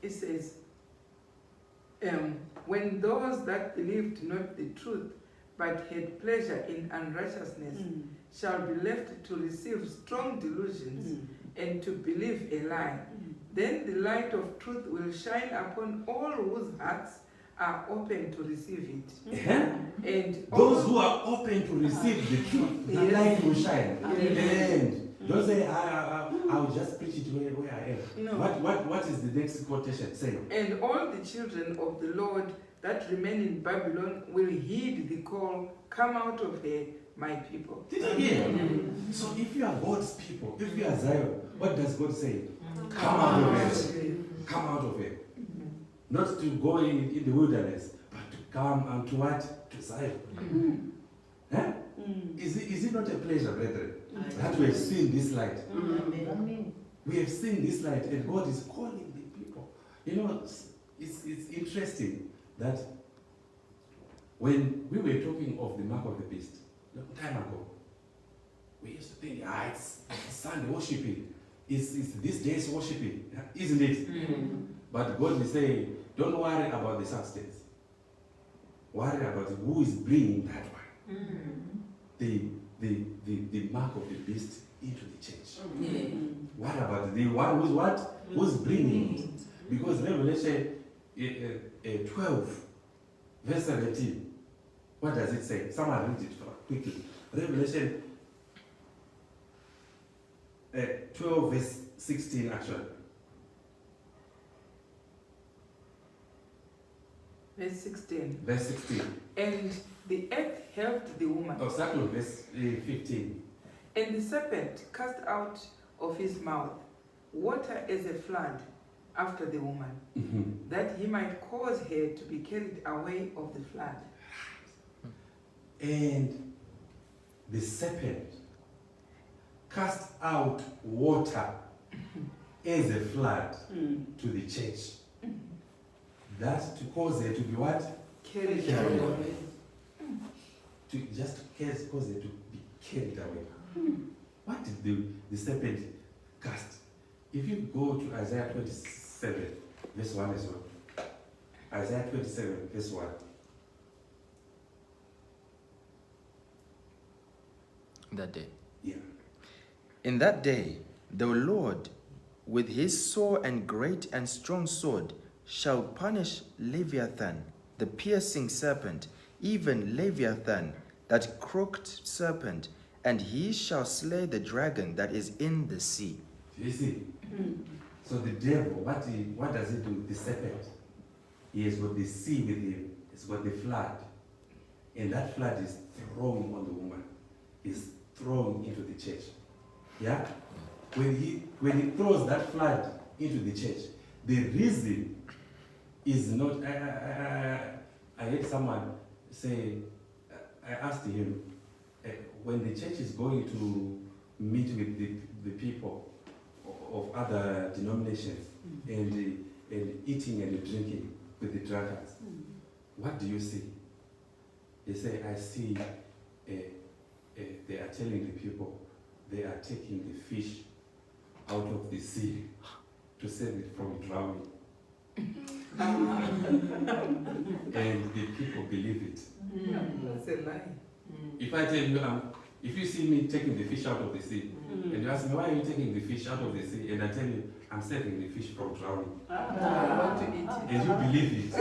It says, when those that believed not the truth, but had pleasure in unrighteousness, shall be left to receive strong delusions and to believe a lie, then the light of truth will shine upon all whose hearts are open to receive it. And Those who are open to receive the truth, the light will shine. And don't say, I'll just preach it where I am. No. What is the next quotation saying? And all the children of the Lord that remain in Babylon will heed the call, come out of her, my people. Did you hear? So if you are God's people, if you are Zion, what does God say? Come out of it. Come out of it. Not to go in the wilderness, but to come and to what? To Zion. Huh? Is it not a pleasure, brethren, that we have seen this light? Amen. We have seen this light, and God is calling the people. You know, it's interesting that when we were talking of the mark of the beast, a long time ago, we used to think, it's Sunday worshiping. It's this day's worshiping, isn't it? But God is saying, don't worry about the substance. Worry about who is bringing that one. The mark of the beast into the church. What about the one who's what? Who's bringing it? Because Revelation 12, verse 17, what does it say? Someone read it quickly. Revelation 12, verse 16, actually. Verse 16. Verse 16. And the earth helped the woman. Oh, start with verse 15. And the serpent cast out of his mouth water as a flood after the woman, that he might cause her to be carried away of the flood. And the serpent cast out water as a flood to the church. That to cause her to be what? Carried Carried away. away. To just cause her to be carried away. What did the serpent cast? If you go to Isaiah 27, verse 1 as well. Isaiah 27, verse 1. That day. Yeah. In that day, the Lord, with his sore and great and strong sword, shall punish Leviathan, the piercing serpent, even Leviathan, that crooked serpent, and he shall slay the dragon that is in the sea. You see? So the devil, what does he do? The serpent. He has got the sea with him. He's got the flood. And that flood is thrown on the woman. Is thrown into the church. Yeah? When he throws that flood into the church, the reason is not. I heard someone say, I asked him, when the church is going to meet with the people of other denominations and eating and drinking with the drunkards, what do you see? They say, I see they are telling the people they are taking the fish out of the sea to save it from drowning. And the people believe it. That's a lie. If I tell you, if you see me taking the fish out of the sea, and you ask me, why are you taking the fish out of the sea? And I tell you, I'm saving the fish from drowning. I want to eat it. And you believe it.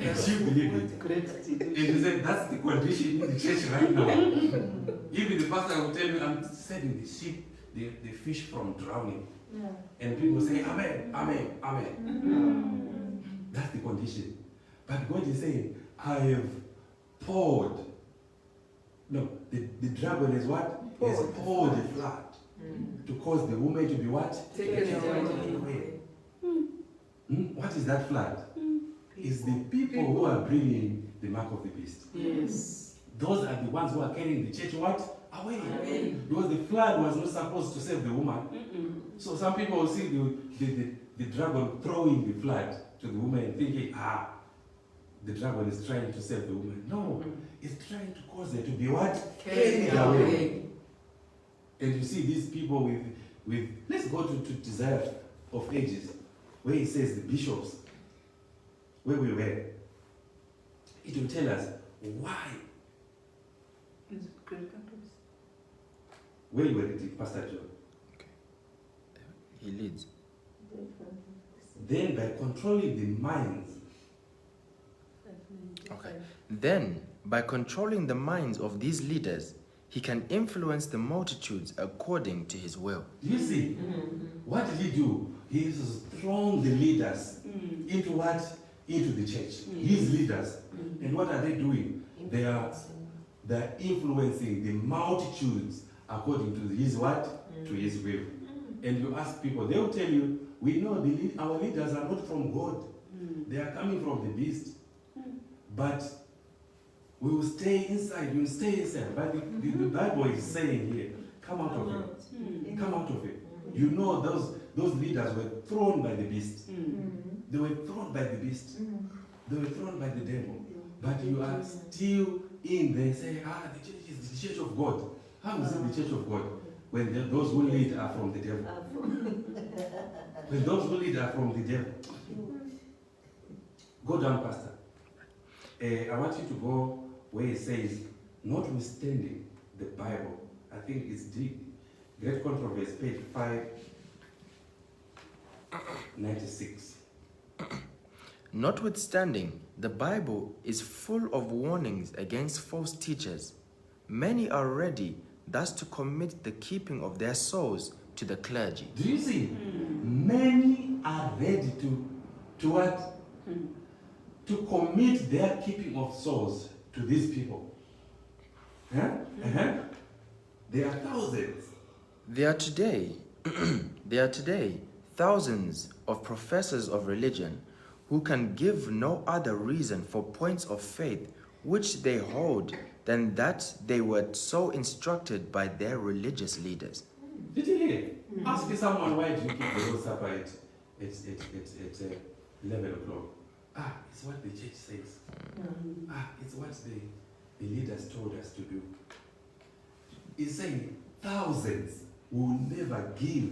And you believe it. And you say, that's the condition in the church right now. Even the pastor will tell you, I'm saving the fish from drowning. And people say, Amen, Amen, Amen. That's the condition. But God is saying, I have poured. No, the dragon is what? Has poured the flood to cause the woman to be what? Taken away. What is that flood? It's the people who are bringing the mark of the beast. Yes. Those are the ones who are carrying the church what? Away. Because the flood was not supposed to save the woman. So some people will see the dragon throwing the flood to the woman thinking, the dragon is trying to save the woman. No, it's trying to cause her to be what? Carried away. And you see these people with let's go to Desire of Ages, where it says the bishops, where we were. It will tell us why. Where you were reading, Pastor John. He leads. Then by controlling the minds. Okay. Then, by controlling the minds of these leaders, he can influence the multitudes according to his will. Do you see? What did he do? He has thrown the leaders into what? Into the church. His leaders. And what are they doing? They are influencing the multitudes according to his what? To his will. And you ask people, they will tell you, we know our leaders are not from God. They are coming from the beast. But we will stay inside. We will stay inside. But the Bible is saying here, come out of it. Come out of it. You know those leaders were thrown by the beast. They were thrown by the beast. They were thrown by the devil. But you are still in there saying, the church is the church of God. How is it the church of God? When those who lead are from the devil. When those who lead are from the devil. Go down, Pastor. I want you to go where it says, notwithstanding the Bible, I think it's Great Controversy, page 596. Notwithstanding, the Bible is full of warnings against false teachers. Many are ready thus to commit the keeping of their souls to the clergy. Do you see? Many are ready to what? To commit their keeping of souls to these people. Huh? There are thousands. There are today thousands of professors of religion who can give no other reason for points of faith which they hold than that they were so instructed by their religious leaders. Did you hear? Ask someone, why do you keep the Lord's Supper at 11 o'clock? It's what the church says. It's what the leaders told us to do. He's saying thousands will never give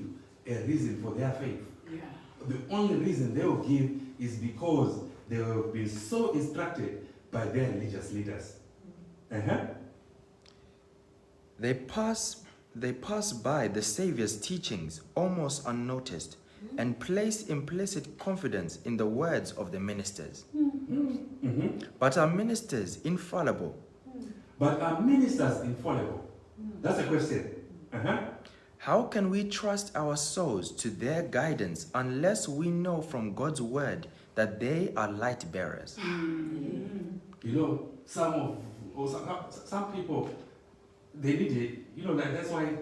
a reason for their faith. Yeah. The only reason they will give is because they have been so instructed by their religious leaders. They pass by the Savior's teachings almost unnoticed and place implicit confidence in the words of the ministers. But are ministers infallible? But are ministers infallible? That's a question. How can we trust our souls to their guidance unless we know from God's word that they are light bearers? You know, some people, they need it. You know, that's why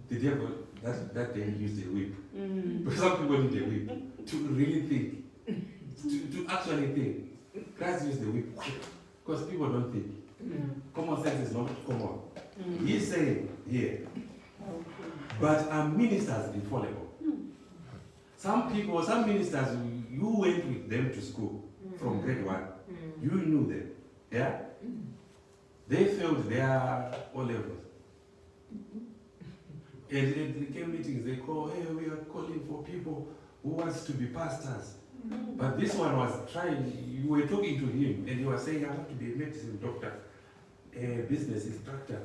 the devil, that they use the whip. Because some people need the whip to really think, to actually think. Christ used the whip because people don't think. Common sense is not common. He's saying here, but are ministers infallible? Some ministers, you went with them to school from grade 1. You knew them. Yeah? They failed their O levels. And at the camp meetings, they call, hey, we are calling for people who wants to be pastors. But this one was trying, you were talking to him, and you were saying, I want to be a medicine doctor, a business instructor.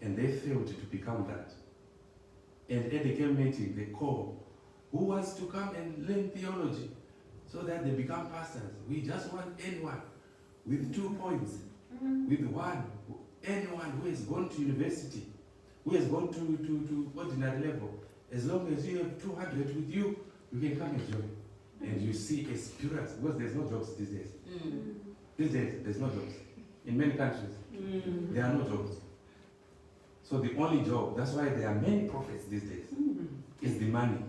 And they failed to become that. And at the camp meeting, they call, who wants to come and learn theology so that they become pastors? We just want anyone with 2 points, with 1, anyone who has gone to university, who has gone to ordinary level. As long as you have 200 with you, you can come and join. And you see experience, because there's no jobs these days. These days, there's no jobs. In many countries, there are no jobs. So the only job, that's why there are many prophets these days, is the money.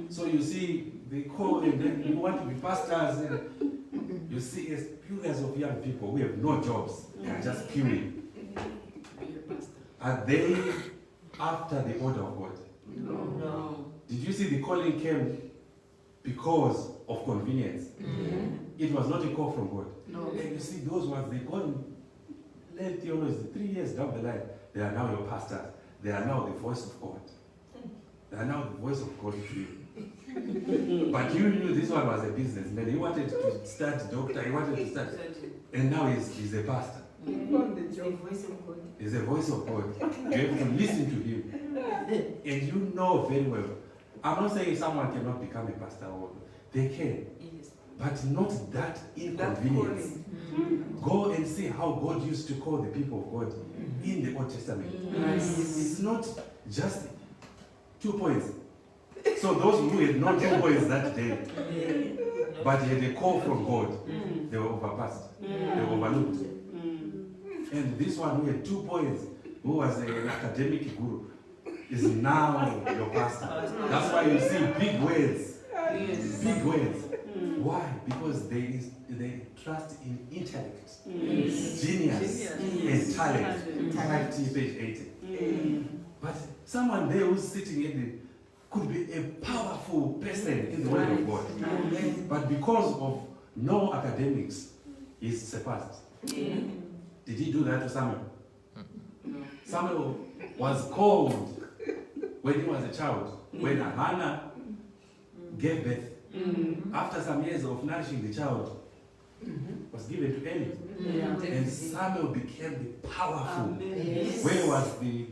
So you see, they call and then you want to be pastors, and you see experience of young people who have no jobs. They are just queuing. Are they after the order of God? No. Did you see the calling came because of convenience? It was not a call from God. No. And you see those ones, they go and learn theology. 3 years down the line, they are now your pastors. They are now the voice of God. They are now the voice of God to you. But you knew this one was a businessman. He wanted to start doctor. He wanted to start, and now he's a pastor. He's a voice of God. You have to listen to him, and you know very well. I'm not saying someone cannot become a pastor, or they can, but not that inconvenience. Go and see how God used to call the people of God in the Old Testament. It's not just 2 points. So those who had not 2 points that day, but had a call from God, they were overpassed. They were overlooked. And this one who had 2 points, who was an academic guru, is now your pastor. That's why you see big words. Big words. Why? Because they trust in intellect, genius, and talent. 5T, page 80. But someone there who's sitting in the could be a powerful person in the Word of God. But because of no academics, he's surpassed. Did he do that to Samuel? Samuel was called when he was a child, when Hannah gave birth. After some years of nourishing the child, was given to Eli. And Samuel became the powerful. Where was the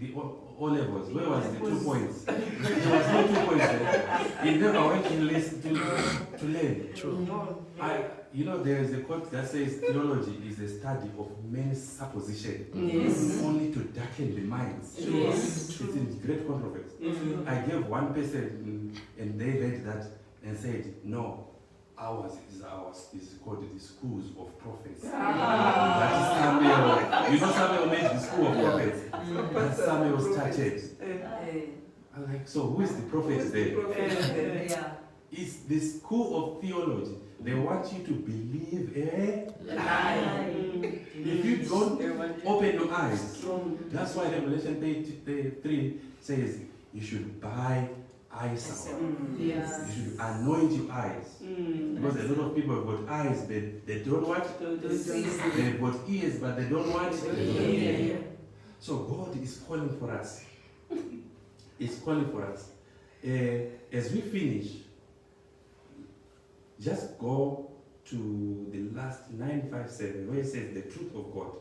O levels. Where was the 2 points? There was no 2 points there. He never went to learn. True. You know, there is a quote that says theology is the study of men's supposition, Yes. only to darken the minds. Yes. It's in great controversy. I gave one person, and they read that and said, no, ours is called the schools of prophets. That is Samuel. You know, Samuel made the school of prophets. And Samuel started. I'm like, so who is the prophet there? Yeah. It's the school of theology. They want you to believe Lie. if you don't open your eyes. That's why Revelation 3 says you should buy eye salve. Yes. You should anoint your eyes. Because a lot of people have got eyes, but they don't want. They've got ears, but they don't want. Yeah. So God is calling for us. He's calling for us. As we finish, just go to the last 957 where it says the truth of God.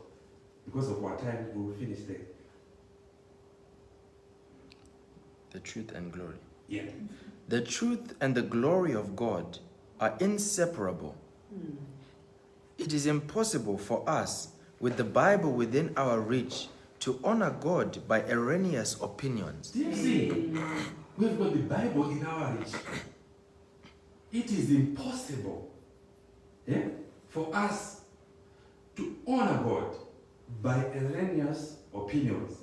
Because of our time, we will finish there. The truth and glory. Yeah. The truth and the glory of God are inseparable. It is impossible for us, with the Bible within our reach, to honor God by erroneous opinions. Do you see? We've got the Bible in our reach. It is impossible for us to honor God by erroneous opinions.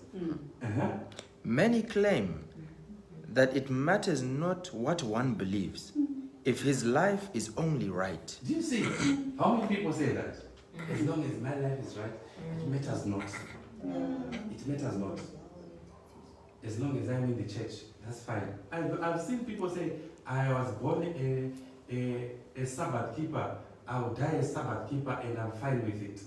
Many claim that it matters not what one believes, if his life is only right. Do you see? How many people say that? As long as my life is right, it matters not. It matters not. As long as I'm in the church, that's fine. I've seen people say, I was born a Sabbath keeper. I will die a Sabbath keeper and I'm fine with it.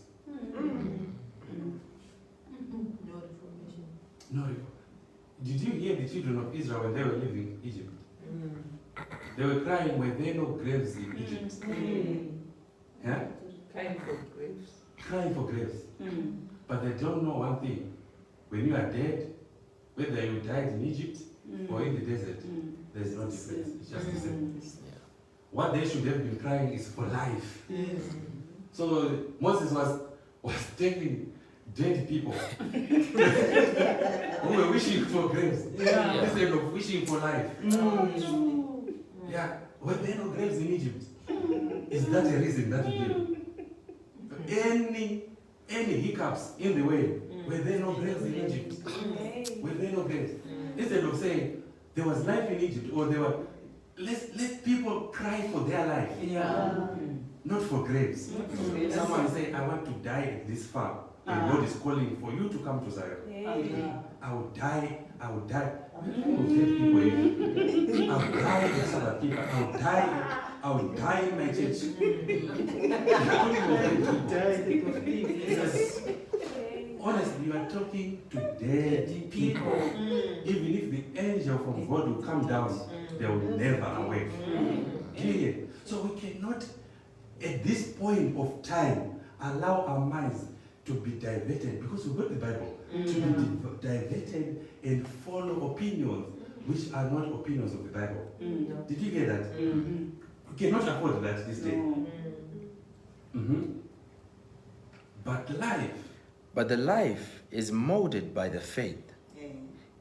No. Did you hear the children of Israel when they were leaving Egypt? They were crying, were there no graves in Egypt? Yeah? Crying for graves. Crying for graves. But they don't know one thing. When you are dead, whether you died in Egypt or in the desert, there's no difference. It's just the same. What they should have been crying is for life. So Moses was taking dead people who were wishing for graves instead of wishing for life. Yeah, were there no graves in Egypt? Is that a reason that you give? Any hiccups in the way, were there no graves in Egypt? Were there no graves? Instead of saying there was life in Egypt, or there were, let people cry for their life, not for graves. Someone say, I want to die at this farm, and God is calling for you to come to Zion. I will die. I will die. People get people here. I will die as Sabbath keeper. I will die in my church. Honestly, you are talking to dead people. Even if the angel from God will come down, they will never awake. Clear? So we cannot, at this point of time, allow our minds to be diverted, because we've got the Bible, to be diverted and follow opinions which are not opinions of the Bible. Did you get that? We cannot afford that this day. But the life is molded by the faith.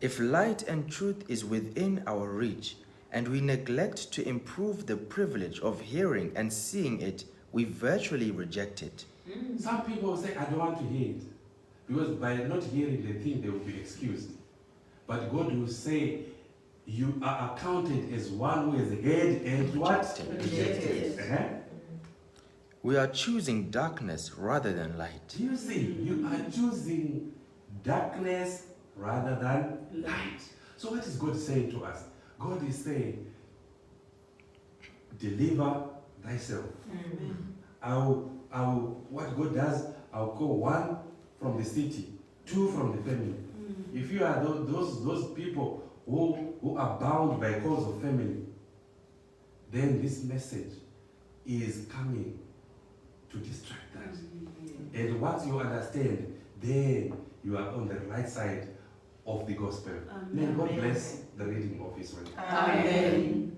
If light and truth is within our reach, and we neglect to improve the privilege of hearing and seeing it, we virtually reject it. Some people say, I don't want to hear it, because by not hearing they think they will be excused. But God will say, you are accounted as one who has heard and what? Rejected. We are choosing darkness rather than light. Do you see? You are choosing darkness rather than light. So what is God saying to us? God is saying, deliver thyself. What God does, I'll call one from the city, two from the family. If you are those people who are bound by cause of family, then this message is coming to distract that. And once you understand, then you are on the right side of the gospel. May God bless the reading of His word. Amen.